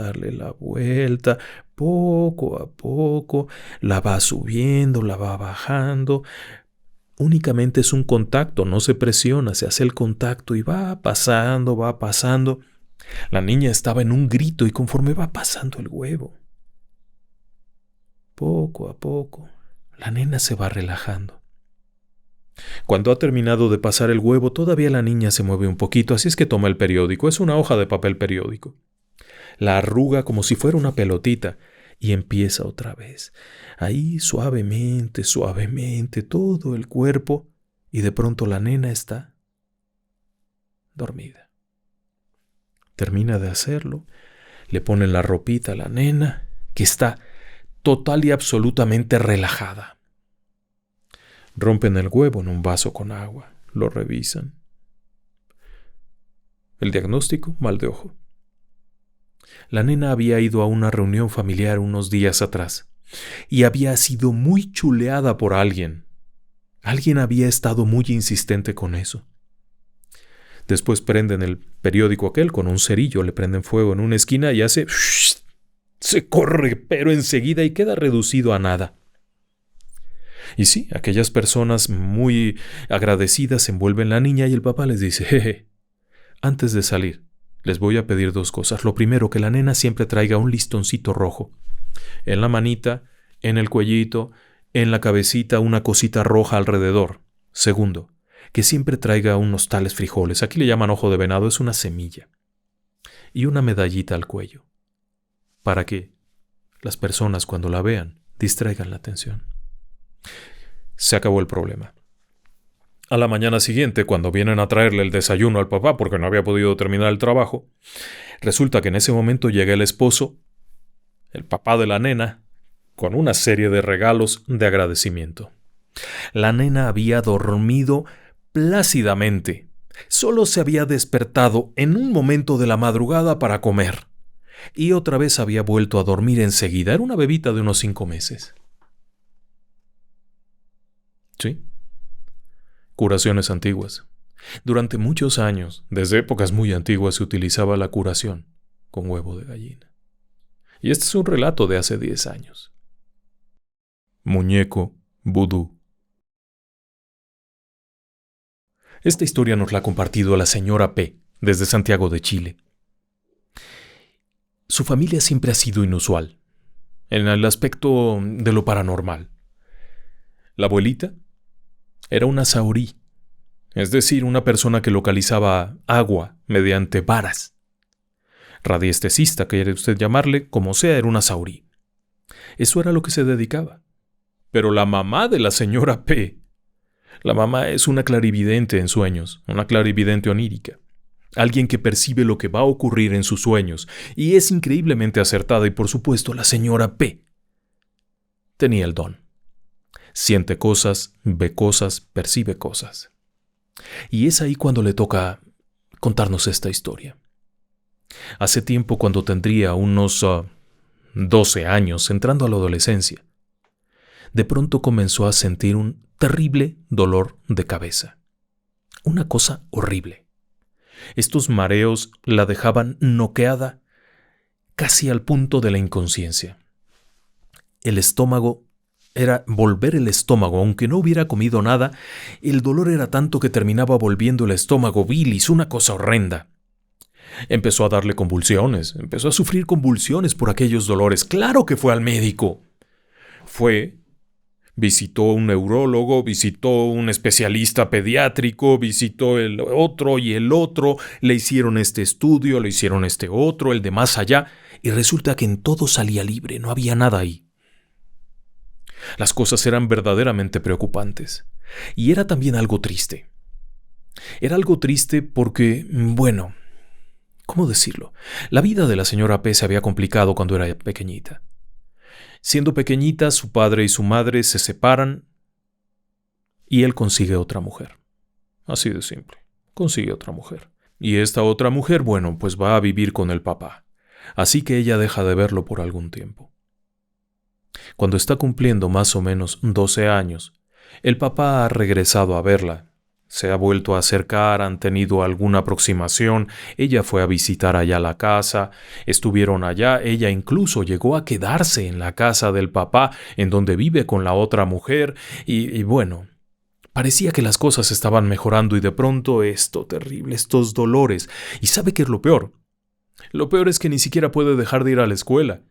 poco a poco, la va subiendo, la va bajando. Únicamente es un contacto, no se presiona, se hace el contacto y va pasando, va pasando. La niña estaba en un grito y conforme va pasando el huevo, poco a poco, la nena se va relajando. Cuando ha terminado de pasar el huevo, todavía la niña se mueve un poquito, así es que toma el periódico, es una hoja de papel periódico. La arruga como si fuera una pelotita y empieza otra vez. Ahí suavemente, suavemente, todo el cuerpo, y de pronto la nena está dormida. Termina de hacerlo, le ponen la ropita a la nena, que está total y absolutamente relajada. Rompen el huevo en un vaso con agua, lo revisan. El diagnóstico, mal de ojo. La nena había ido a una reunión familiar unos días atrás y había sido muy chuleada por alguien. Alguien había estado muy insistente con eso. Después prenden el periódico aquel con un cerillo, le prenden fuego en una esquina y hace... Se corre, pero enseguida y queda reducido a nada. Y sí, aquellas personas muy agradecidas envuelven la niña y el papá les dice, jeje, antes de salir, les voy a pedir 2 cosas. Lo primero, que la nena siempre traiga un listoncito rojo. En la manita, en el cuellito, en la cabecita, una cosita roja alrededor. Segundo, que siempre traiga unos tales frijoles. Aquí le llaman ojo de venado, es una semilla. Y una medallita al cuello. Para que las personas cuando la vean distraigan la atención. Se acabó el problema. A la mañana siguiente, cuando vienen a traerle el desayuno al papá porque no había podido terminar el trabajo, resulta que en ese momento llega el esposo, el papá de la nena, con una serie de regalos de agradecimiento. La nena había dormido plácidamente. Solo se había despertado en un momento de la madrugada para comer. Y otra vez había vuelto a dormir enseguida. Era una bebita de unos 5 meses. ¿Sí? Curaciones antiguas. Durante muchos años, desde épocas muy antiguas, se utilizaba la curación con huevo de gallina. Y este es un relato de hace 10 años. Muñeco vudú. Esta historia nos la ha compartido la señora P, desde Santiago de Chile. Su familia siempre ha sido inusual, en el aspecto de lo paranormal. La abuelita era una saurí, es decir, una persona que localizaba agua mediante varas. Radiestesista, quiere usted llamarle, como sea, era una saurí. Eso era lo que se dedicaba. Pero la mamá de la señora P, la mamá es una clarividente en sueños, una clarividente onírica. Alguien que percibe lo que va a ocurrir en sus sueños, y es increíblemente acertada, y por supuesto la señora P tenía el don. Siente cosas, ve cosas, percibe cosas. Y es ahí cuando le toca contarnos esta historia. Hace tiempo, cuando tendría unos 12 años, entrando a la adolescencia, de pronto comenzó a sentir un terrible dolor de cabeza. Una cosa horrible. Estos mareos la dejaban noqueada casi al punto de la inconsciencia. El estómago era volver el estómago, aunque no hubiera comido nada, el dolor era tanto que terminaba volviendo el estómago bilis, una cosa horrenda. Empezó a darle convulsiones, empezó a sufrir convulsiones por aquellos dolores. ¡Claro que fue al médico! Visitó un neurólogo, visitó un especialista pediátrico, visitó el otro y el otro, le hicieron este estudio, le hicieron este otro, el de más allá, y resulta que en todo salía libre, no había nada ahí. Las cosas eran verdaderamente preocupantes. Y era también algo triste. Era algo triste porque, bueno, ¿cómo decirlo? La vida de la señora P se había complicado cuando era pequeñita. Siendo pequeñita, su padre y su madre se separan y él consigue otra mujer. Así de simple. Consigue otra mujer. Y esta otra mujer, bueno, pues va a vivir con el papá. Así que ella deja de verlo por algún tiempo. Cuando está cumpliendo más o menos 12 años, el papá ha regresado a verla. Se ha vuelto a acercar, han tenido alguna aproximación, ella fue a visitar allá la casa, estuvieron allá, ella incluso llegó a quedarse en la casa del papá, en donde vive con la otra mujer, y bueno, parecía que las cosas estaban mejorando y de pronto esto terrible, estos dolores. ¿Y sabe qué es lo peor? Lo peor es que ni siquiera puede dejar de ir a la escuela.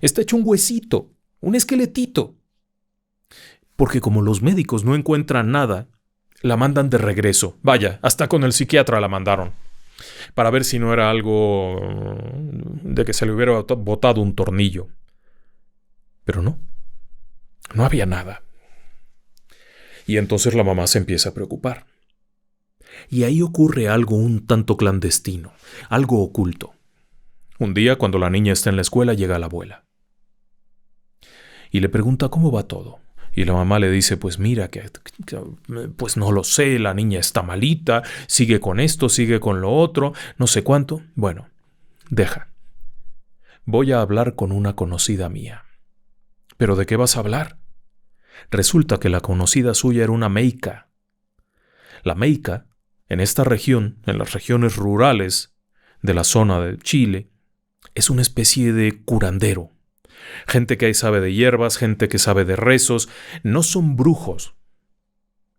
Está hecho un huesito, un esqueletito. Porque como los médicos no encuentran nada, la mandan de regreso. Vaya, hasta con el psiquiatra la mandaron. Para ver si no era algo de que se le hubiera botado un tornillo. Pero no. No había nada. Y entonces la mamá se empieza a preocupar. Y ahí ocurre algo un tanto clandestino, algo oculto. Un día, cuando la niña está en la escuela, llega la abuela. Y le pregunta cómo va todo. Y la mamá le dice, pues mira, pues no lo sé, la niña está malita, sigue con esto, sigue con lo otro, no sé cuánto. Bueno, deja. Voy a hablar con una conocida mía. ¿Pero de qué vas a hablar? Resulta que la conocida suya era una meica. La meica, en esta región, en las regiones rurales de la zona de Chile, es una especie de curandero. Gente que sabe de hierbas, gente que sabe de rezos. No son brujos,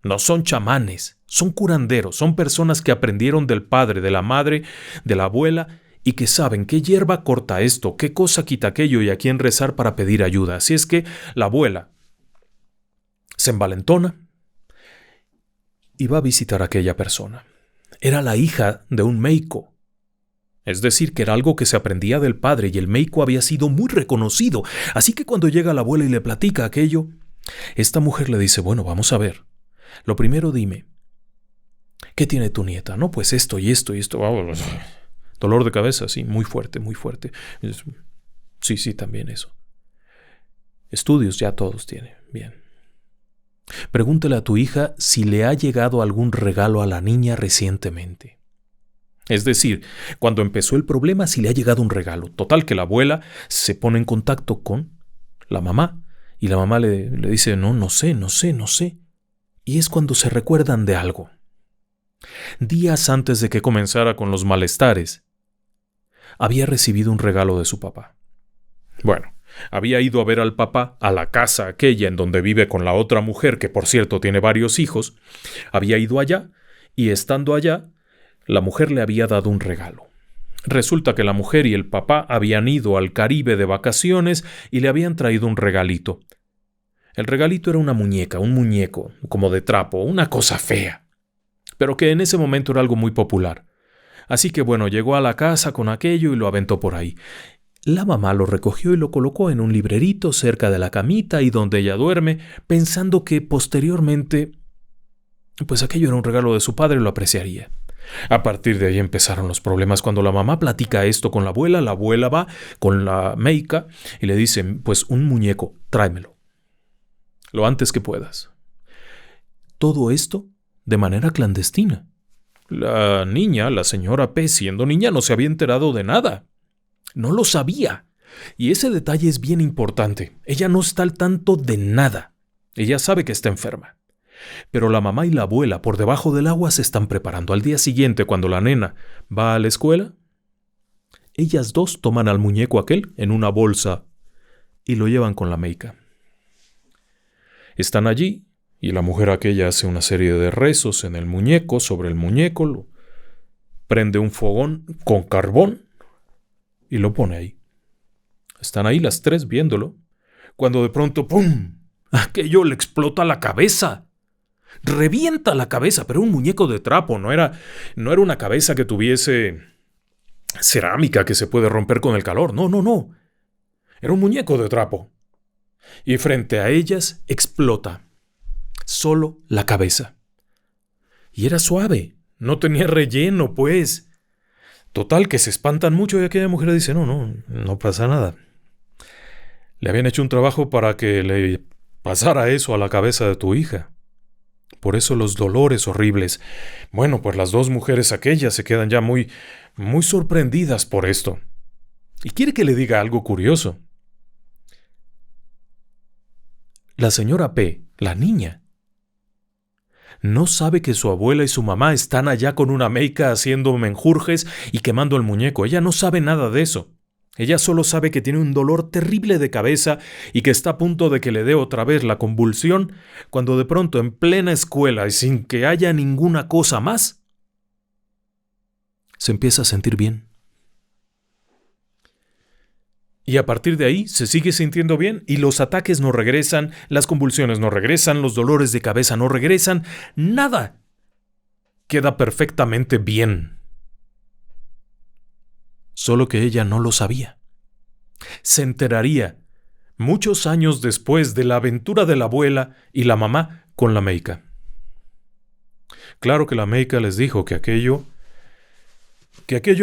no son chamanes, son curanderos, son personas que aprendieron del padre, de la madre, de la abuela y que saben qué hierba corta esto, qué cosa quita aquello y a quién rezar para pedir ayuda. Así es que la abuela se envalentona y va a visitar a aquella persona. Era la hija de un meico. Es decir, que era algo que se aprendía del padre y el meico había sido muy reconocido. Así que cuando llega la abuela y le platica aquello, esta mujer le dice, bueno, vamos a ver. Lo primero dime, ¿Qué tiene tu nieta? No, pues esto y esto y esto. Dolor de cabeza, sí, muy fuerte, muy fuerte. Sí, sí, también eso. Estudios ya todos tienen. Bien. Pregúntale a tu hija si le ha llegado algún regalo a la niña recientemente. Es decir, cuando empezó el problema, si le ha llegado un regalo. Total, que la abuela se pone en contacto con la mamá y la mamá le dice, no sé. Y es cuando se recuerdan de algo. Días antes de que comenzara con los malestares, había recibido un regalo de su papá. Bueno, había ido a ver al papá a la casa aquella en donde vive con la otra mujer, que por cierto tiene varios hijos. Había ido allá y estando allá, la mujer le había dado un regalo. Resulta que la mujer y el papá habían ido al Caribe de vacaciones y le habían traído un regalito. El regalito era una muñeca, un muñeco, como de trapo, una cosa fea, pero que en ese momento era algo muy popular. Así que bueno, llegó a la casa con aquello y lo aventó por ahí. La mamá lo recogió y lo colocó en un librerito cerca de la camita y donde ella duerme, pensando que posteriormente, pues aquello era un regalo de su padre y lo apreciaría. A partir de ahí empezaron los problemas. Cuando la mamá platica esto con la abuela va con la meica y le dice, pues un muñeco, tráemelo, lo antes que puedas. Todo esto de manera clandestina. La niña, la señora P, siendo niña, no se había enterado de nada. No lo sabía. Y ese detalle es bien importante. Ella no está al tanto de nada. Ella sabe que está enferma. Pero la mamá y la abuela por debajo del agua se están preparando. Al día siguiente, cuando la nena va a la escuela, ellas dos toman al muñeco aquel en una bolsa y lo llevan con la meica. Están allí y la mujer aquella hace una serie de rezos en el muñeco, sobre el muñeco, lo prende un fogón con carbón y lo pone ahí. Están ahí las tres viéndolo, cuando de pronto ¡pum! Aquello le explota la cabeza. Revienta la cabeza, pero un muñeco de trapo, no era una cabeza que tuviese cerámica que se puede romper con el calor, no. Era un muñeco de trapo. Y frente a ellas explota solo la cabeza. Y era suave, no tenía relleno, pues. Total, que se espantan mucho y aquella mujer dice, no pasa nada. Le habían hecho un trabajo para que le pasara eso a la cabeza de tu hija. Por eso los dolores horribles. Bueno, pues las dos mujeres aquellas se quedan ya muy sorprendidas por esto. Y quiere que le diga algo curioso. La señora P, la niña, no sabe que su abuela y su mamá están allá con una meica haciendo menjurjes y quemando el muñeco. Ella no sabe nada de eso. Ella solo sabe que tiene un dolor terrible de cabeza y que está a punto de que le dé otra vez la convulsión, cuando de pronto en plena escuela y sin que haya ninguna cosa más, se empieza a sentir bien. Y a partir de ahí se sigue sintiendo bien y los ataques no regresan, las convulsiones no regresan, los dolores de cabeza no regresan, nada. Queda perfectamente bien. Solo que ella no lo sabía. Se enteraría muchos años después de la aventura de la abuela y la mamá con la meica. Claro que la meica les dijo que aquello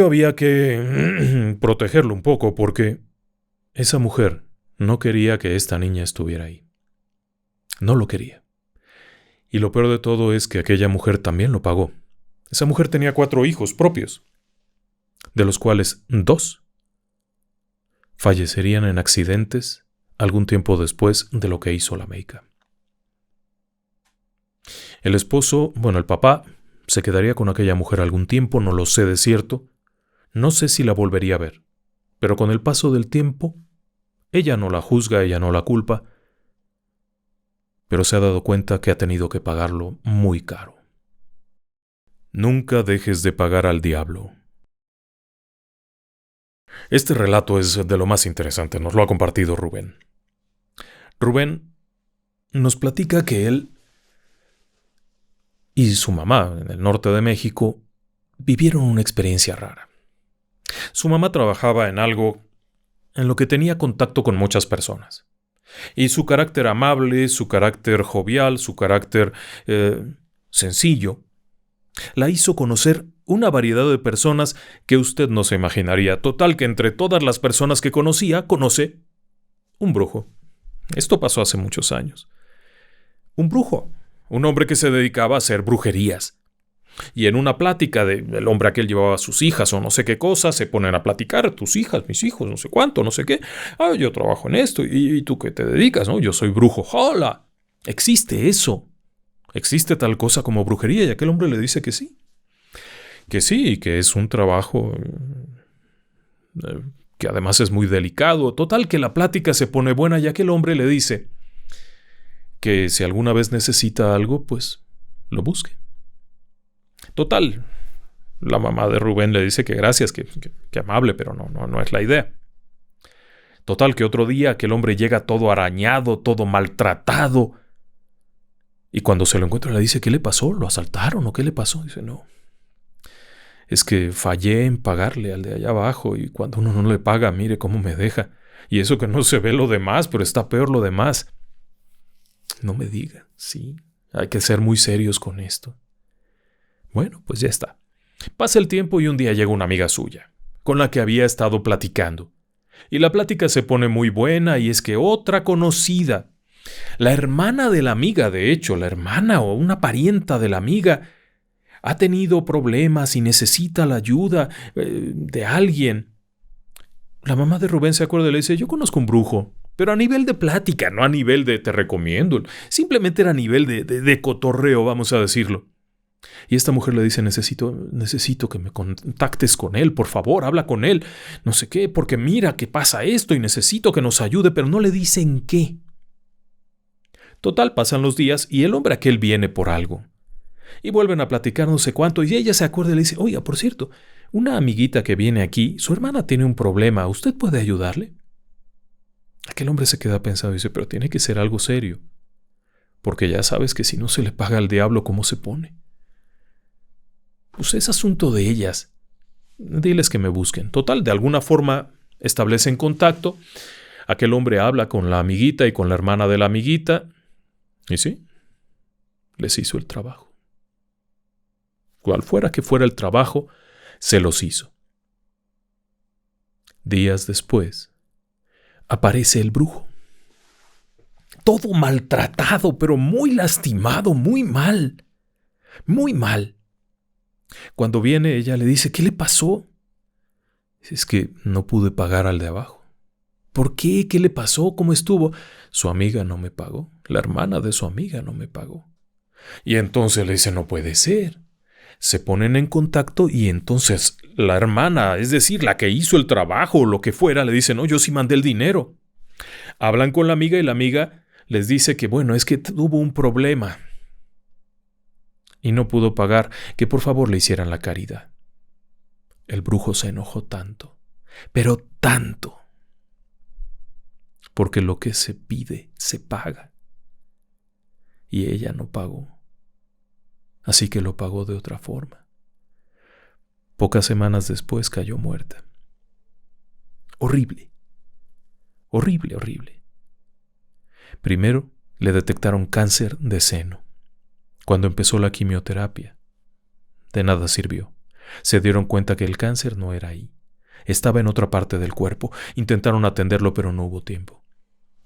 había que protegerlo un poco porque esa mujer no quería que esta niña estuviera ahí. No lo quería. Y lo peor de todo es que aquella mujer también lo pagó. Esa mujer tenía 4 hijos propios, de los cuales 2 fallecerían en accidentes algún tiempo después de lo que hizo la meica. El esposo, el papá, se quedaría con aquella mujer algún tiempo, no lo sé de cierto. No sé si la volvería a ver, pero con el paso del tiempo, ella no la juzga, ella no la culpa, pero se ha dado cuenta que ha tenido que pagarlo muy caro. Nunca dejes de pagar al diablo. Este relato es de lo más interesante, nos lo ha compartido Rubén. Rubén nos platica que él y su mamá en el norte de México vivieron una experiencia rara. Su mamá trabajaba en algo en lo que tenía contacto con muchas personas. Y su carácter amable, su carácter jovial, su carácter sencillo, La hizo conocer una variedad de personas que usted no se imaginaría. Total que entre todas las personas que conocía, conoce un brujo. Esto pasó hace muchos años. Un brujo, un hombre que se dedicaba a hacer brujerías. Y en una plática del hombre aquel llevaba a sus hijas o no sé qué cosa, se ponen a platicar, tus hijas, mis hijos, no sé cuánto, no sé qué. Ah, yo trabajo en esto, ¿y tú qué te dedicas? ¿No? Yo soy brujo. ¡Hola! Existe eso. Existe tal cosa como brujería, y aquel hombre le dice que sí. Que sí, y que es un trabajo que además es muy delicado. Total que la plática se pone buena y aquel hombre le dice que si alguna vez necesita algo, pues lo busque. Total, la mamá de Rubén le dice que gracias, que amable, pero no es la idea. Total que otro día aquel hombre llega todo arañado, todo maltratado. Y cuando se lo encuentra le dice, ¿qué le pasó? ¿Lo asaltaron o qué le pasó? Dice, no. Es que fallé en pagarle al de allá abajo y cuando uno no le paga, mire cómo me deja. Y eso que no se ve lo demás, pero está peor lo demás. No me diga, sí, hay que ser muy serios con esto. Bueno, pues ya está. Pasa el tiempo y un día llega una amiga suya, con la que había estado platicando. Y la plática se pone muy buena y es que otra conocida, la hermana de la amiga, de hecho, la hermana o una parienta de la amiga, ha tenido problemas y necesita la ayuda de alguien. La mamá de Rubén se acuerda y le dice, yo conozco un brujo, pero a nivel de plática, no a nivel de te recomiendo. Simplemente era a nivel de cotorreo, vamos a decirlo. Y esta mujer le dice, necesito que me contactes con él, por favor, habla con él, no sé qué, porque mira que pasa esto y necesito que nos ayude, pero no le dicen qué. Total, pasan los días y el hombre aquel viene por algo. Y vuelven a platicar no sé cuánto, y ella se acuerda y le dice, oiga, por cierto, una amiguita que viene aquí, su hermana tiene un problema, ¿usted puede ayudarle? Aquel hombre se queda pensando y dice, pero tiene que ser algo serio, porque ya sabes que si no se le paga al diablo, ¿cómo se pone? Pues es asunto de ellas. Diles que me busquen. Total, de alguna forma establecen contacto. Aquel hombre habla con la amiguita y con la hermana de la amiguita. Y sí, les hizo el trabajo. Cual fuera que fuera el trabajo, se los hizo. Días después, aparece el brujo. Todo maltratado, pero muy lastimado, muy mal. Muy mal. Cuando viene, ella le dice, ¿qué le pasó? Es que no pude pagar al de abajo. ¿Por qué? ¿Qué le pasó? ¿Cómo estuvo? Su amiga no me pagó. La hermana de su amiga no me pagó. Y entonces le dice, no puede ser. Se ponen en contacto y entonces la hermana, es decir, la que hizo el trabajo o lo que fuera, le dice, no, yo sí mandé el dinero. Hablan con la amiga y la amiga les dice que, bueno, es que tuvo un problema y no pudo pagar, que por favor le hicieran la caridad. El brujo se enojó tanto, pero tanto, porque lo que se pide se paga. Y ella no pagó, así que lo pagó de otra forma. Pocas semanas después cayó muerta. Horrible, horrible, horrible. Primero le detectaron cáncer de seno. Cuando empezó la quimioterapia, de nada sirvió. Se dieron cuenta que el cáncer no era ahí. Estaba en otra parte del cuerpo. Intentaron atenderlo, pero no hubo tiempo.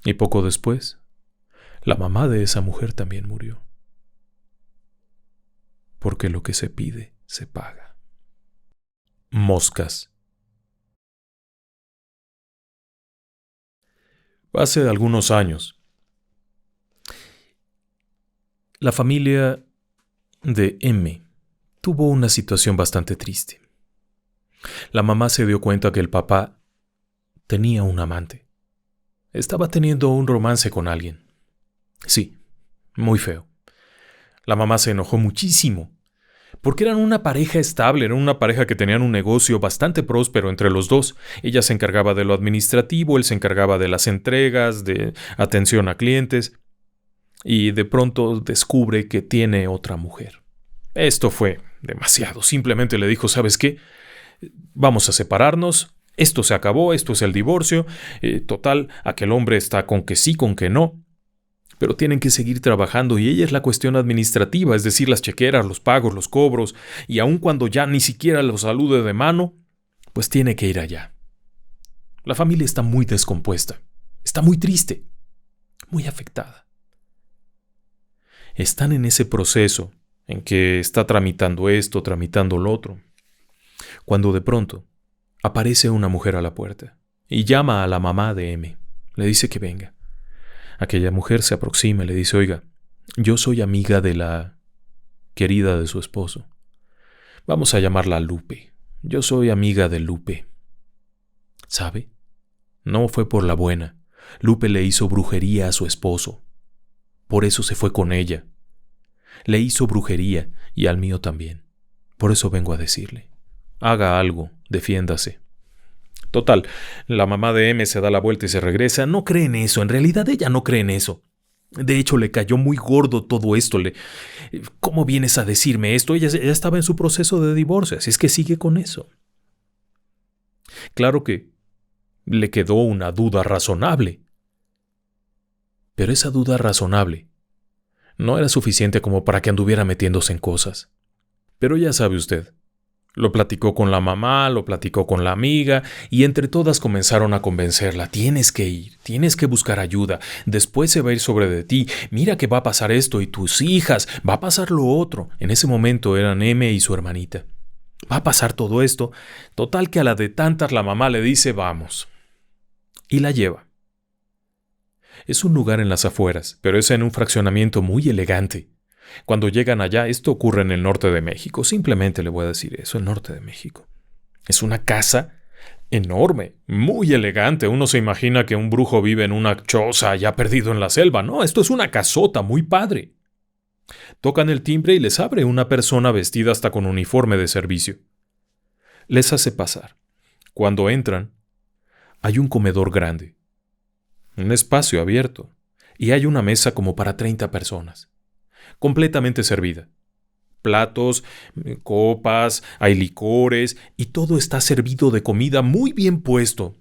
Y poco después, la mamá de esa mujer también murió. Porque lo que se pide, se paga. Moscas. Hace algunos años, la familia de M tuvo una situación bastante triste. La mamá se dio cuenta que el papá tenía un amante. Estaba teniendo un romance con alguien. Sí, muy feo. La mamá se enojó muchísimo, porque eran una pareja estable, eran una pareja que tenían un negocio bastante próspero entre los dos. Ella se encargaba de lo administrativo, él se encargaba de las entregas, de atención a clientes, y de pronto descubre que tiene otra mujer. Esto fue demasiado. Simplemente le dijo, ¿sabes qué? Vamos a separarnos, esto se acabó, esto es el divorcio. Total, aquel hombre está con que sí, con que no. pero tienen que seguir trabajando y ella es la cuestión administrativa, es decir, las chequeras, los pagos, los cobros, y aun cuando ya ni siquiera los salude de mano, pues tiene que ir allá. La familia está muy descompuesta, está muy triste, muy afectada. Están en ese proceso en que está tramitando esto, tramitando lo otro, cuando de pronto aparece una mujer a la puerta y llama a la mamá de M. Le dice que venga. Aquella mujer se aproxima y le dice, oiga, yo soy amiga de la querida de su esposo. Vamos a llamarla Lupe. Yo soy amiga de Lupe. ¿Sabe? No fue por la buena. Lupe le hizo brujería a su esposo. Por eso se fue con ella. Le hizo brujería y al mío también. Por eso vengo a decirle. Haga algo, defiéndase. Total, la mamá de M se da la vuelta y se regresa. No cree en eso, en realidad ella no cree en eso. De hecho, le cayó muy gordo todo esto. ¿Cómo vienes a decirme esto? Ella estaba en su proceso de divorcio, así es que sigue con eso. Claro que le quedó una duda razonable. Pero esa duda razonable no era suficiente como para que anduviera metiéndose en cosas. Pero ya sabe usted, lo platicó con la mamá, lo platicó con la amiga, y entre todas comenzaron a convencerla. Tienes que ir, tienes que buscar ayuda, después se va a ir sobre de ti, mira que va a pasar esto y tus hijas, va a pasar lo otro. En ese momento eran M y su hermanita. Va a pasar todo esto, total que a la de tantas la mamá le dice vamos. Y la lleva. Es un lugar en las afueras, pero es en un fraccionamiento muy elegante. Cuando llegan allá, esto ocurre en el norte de México, simplemente le voy a decir eso, el norte de México. Es una casa enorme, muy elegante. Uno se imagina que un brujo vive en una choza ya perdido en la selva. No, esto es una casota muy padre. Tocan el timbre y les abre una persona vestida hasta con uniforme de servicio. Les hace pasar. Cuando entran, hay un comedor grande, un espacio abierto, y hay una mesa como para 30 personas. Completamente servida. Platos, copas, hay licores y todo está servido de comida muy bien puesto.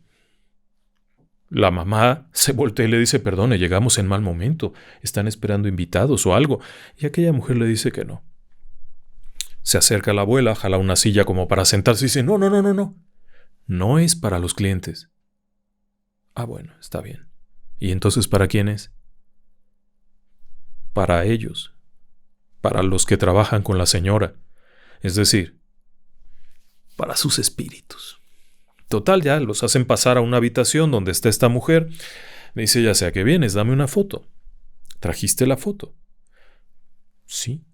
La mamá se voltea y le dice, perdone, llegamos en mal momento, están esperando invitados o algo, y aquella mujer le dice que no. Se acerca a la abuela, jala una silla como para sentarse y dice, no, no es para los clientes. Ah, bueno, está bien. ¿Y entonces para quién es? Para ellos. Para los que trabajan con la señora, es decir, para sus espíritus. Total, ya los hacen pasar a una habitación donde está esta mujer. Me dice, ya sea que vienes, dame una foto. ¿Trajiste la foto? Sí.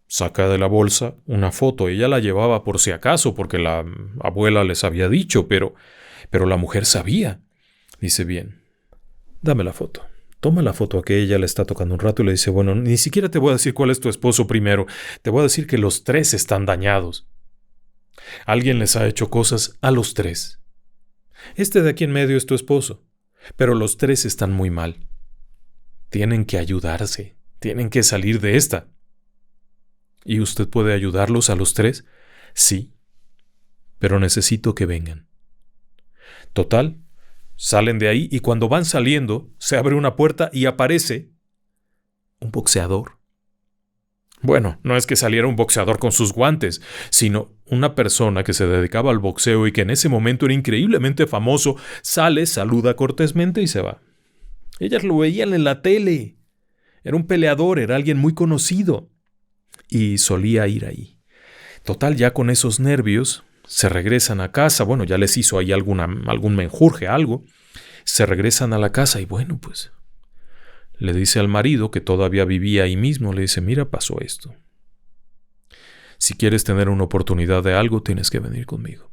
Saca de la bolsa una foto. Ella la llevaba por si acaso, porque la abuela les había dicho, pero la mujer sabía. Dice, bien, dame la foto. Toma la foto a que ella le está tocando un rato y le dice, bueno, ni siquiera te voy a decir cuál es tu esposo primero, te voy a decir que los 3 están dañados. Alguien les ha hecho cosas a los 3. Este de aquí en medio es tu esposo, pero los 3 están muy mal. Tienen que ayudarse, tienen que salir de esta. ¿Y usted puede ayudarlos a los 3? Sí, pero necesito que vengan. Total. Salen de ahí y cuando van saliendo, se abre una puerta y aparece un boxeador. Bueno, no es que saliera un boxeador con sus guantes, sino una persona que se dedicaba al boxeo y que en ese momento era increíblemente famoso, sale, saluda cortésmente y se va. Ellas lo veían en la tele. Era un peleador, era alguien muy conocido. Y solía ir ahí. Total, ya con esos nervios, se regresan a casa, bueno, ya les hizo ahí algún menjurje, algo. Se regresan a la casa y bueno, pues le dice al marido que todavía vivía ahí mismo, le dice, mira, pasó esto. Si quieres tener una oportunidad de algo, tienes que venir conmigo.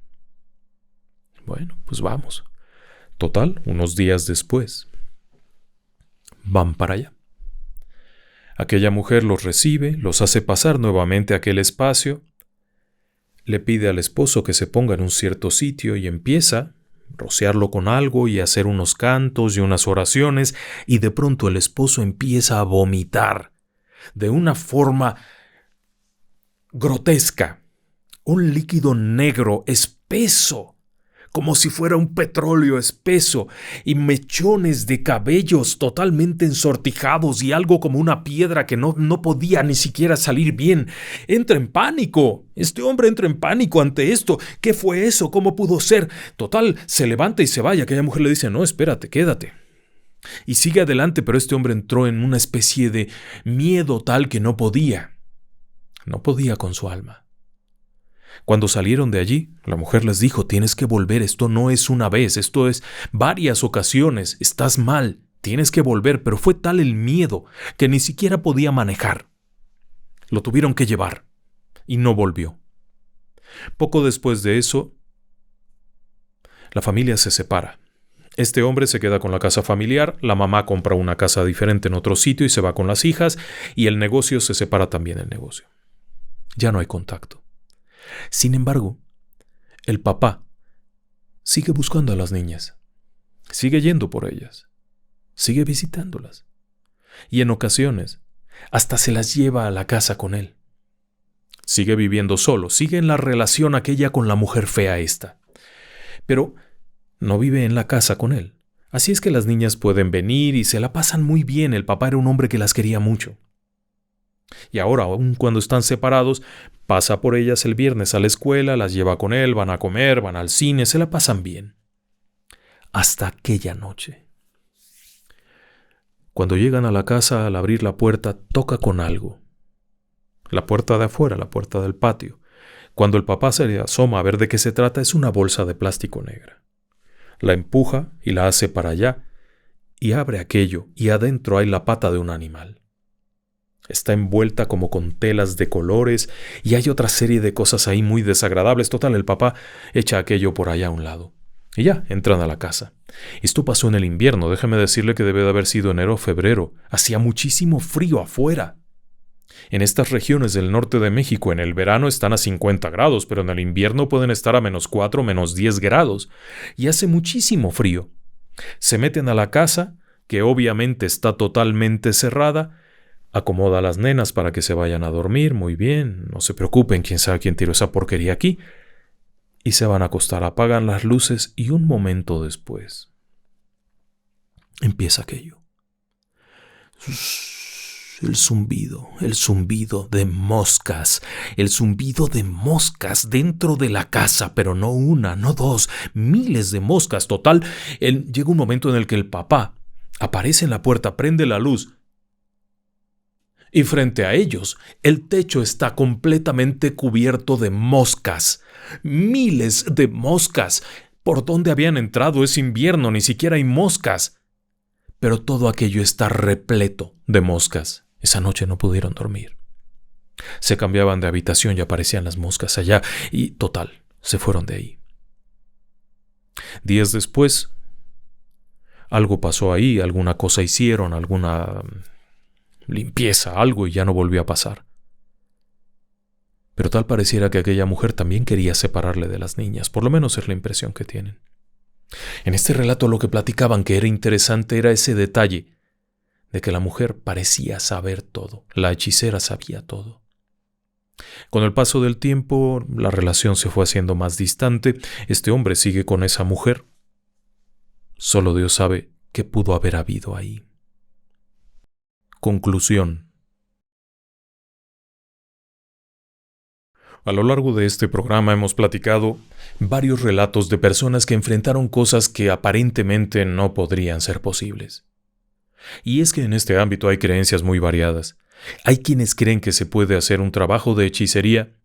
Bueno, pues vamos. Total, unos días después, van para allá. Aquella mujer los recibe, los hace pasar nuevamente a aquel espacio, le pide al esposo que se ponga en un cierto sitio y empieza a rociarlo con algo y hacer unos cantos y unas oraciones, y de pronto el esposo empieza a vomitar de una forma grotesca, un líquido negro, espeso, como si fuera un petróleo espeso, y mechones de cabellos totalmente ensortijados y algo como una piedra que no podía ni siquiera salir bien. Entra en pánico. Este hombre entra en pánico ante esto. ¿Qué fue eso? ¿Cómo pudo ser? Total, se levanta y se va, y aquella mujer le dice, no, espérate, quédate. Y sigue adelante, pero este hombre entró en una especie de miedo tal que no podía con su alma. Cuando salieron de allí, la mujer les dijo, tienes que volver, esto no es una vez, esto es varias ocasiones, estás mal, tienes que volver, pero fue tal el miedo que ni siquiera podía manejar. Lo tuvieron que llevar y no volvió. Poco después de eso, la familia se separa. Este hombre se queda con la casa familiar, la mamá compra una casa diferente en otro sitio y se va con las hijas, y el negocio se separa también el negocio. Ya no hay contacto. Sin embargo, el papá sigue buscando a las niñas, sigue yendo por ellas, sigue visitándolas, y en ocasiones hasta se las lleva a la casa con él. Sigue viviendo solo, sigue en la relación aquella con la mujer fea esta, pero no vive en la casa con él. Así es que las niñas pueden venir y se la pasan muy bien. El papá era un hombre que las quería mucho. Y ahora, aun cuando están separados, pasa por ellas el viernes a la escuela, las lleva con él, van a comer, van al cine, se la pasan bien. Hasta aquella noche. Cuando llegan a la casa, al abrir la puerta, toca con algo. La puerta de afuera, la puerta del patio. Cuando el papá se le asoma a ver de qué se trata, es una bolsa de plástico negra. La empuja y la hace para allá, y abre aquello, y adentro hay la pata de un animal. Está envuelta como con telas de colores, y hay otra serie de cosas ahí muy desagradables. Total, el papá echa aquello por allá a un lado. Y ya, entran a la casa. Esto pasó en el invierno, déjeme decirle que debe de haber sido enero o febrero. Hacía muchísimo frío afuera. En estas regiones del norte de México, en el verano están a 50 grados, pero en el invierno pueden estar a -4, -10 grados, y hace muchísimo frío. Se meten a la casa, que obviamente está totalmente cerrada, acomoda a las nenas para que se vayan a dormir, muy bien, no se preocupen, quién sabe quién tiró esa porquería aquí, y se van a acostar, apagan las luces, y un momento después empieza aquello. El zumbido de moscas, el zumbido de moscas dentro de la casa, pero no una, no dos, miles de moscas. Total, llega un momento en el que el papá aparece en la puerta, prende la luz, y frente a ellos, el techo está completamente cubierto de moscas, miles de moscas. ¿Por dónde habían entrado? Es invierno, ni siquiera hay moscas. Pero todo aquello está repleto de moscas. Esa noche no pudieron dormir. Se cambiaban de habitación y aparecían las moscas allá y, total, se fueron de ahí. Días después, algo pasó ahí, alguna cosa hicieron, alguna limpieza, algo, y ya no volvió a pasar. Pero tal pareciera que aquella mujer también quería separarle de las niñas, por lo menos es la impresión que tienen. En este relato lo que platicaban que era interesante era ese detalle de que la mujer parecía saber todo, la hechicera sabía todo. Con el paso del tiempo, la relación se fue haciendo más distante, este hombre sigue con esa mujer. Solo Dios sabe qué pudo haber habido ahí. Conclusión. A lo largo de este programa hemos platicado varios relatos de personas que enfrentaron cosas que aparentemente no podrían ser posibles. Y es que en este ámbito hay creencias muy variadas. Hay quienes creen que se puede hacer un trabajo de hechicería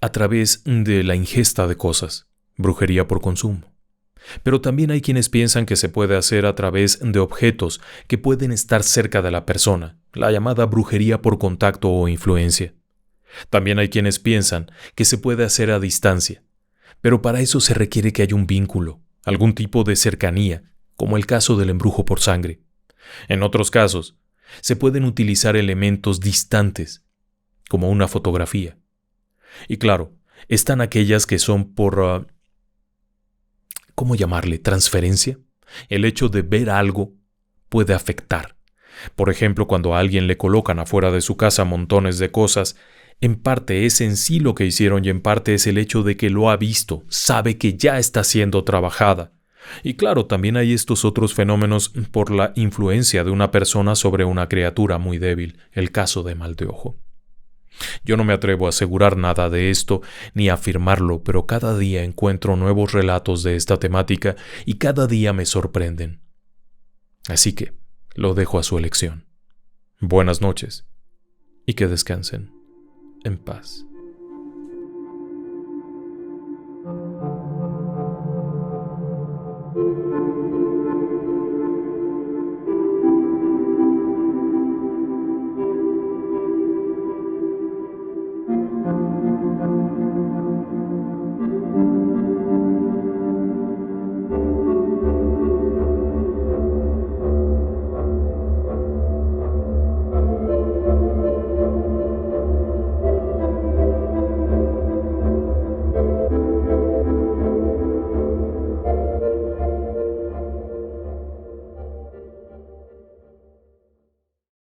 a través de la ingesta de cosas, brujería por consumo. Pero también hay quienes piensan que se puede hacer a través de objetos que pueden estar cerca de la persona, la llamada brujería por contacto o influencia. También hay quienes piensan que se puede hacer a distancia, pero para eso se requiere que haya un vínculo, algún tipo de cercanía, como el caso del embrujo por sangre. En otros casos, se pueden utilizar elementos distantes, como una fotografía. Y claro, están aquellas que son por, ¿cómo llamarle? Transferencia. El hecho de ver algo puede afectar. Por ejemplo, cuando a alguien le colocan afuera de su casa montones de cosas, En parte es en sí lo que hicieron y en parte es el hecho de que lo ha visto, sabe que ya está siendo trabajada. Y claro, también hay estos otros fenómenos por la influencia de una persona sobre una criatura muy débil, el caso de mal de ojo. Yo no me atrevo a asegurar nada de esto ni a afirmarlo, pero cada día encuentro nuevos relatos de esta temática y cada día me sorprenden. Así que lo dejo a su elección. Buenas noches y que descansen en paz.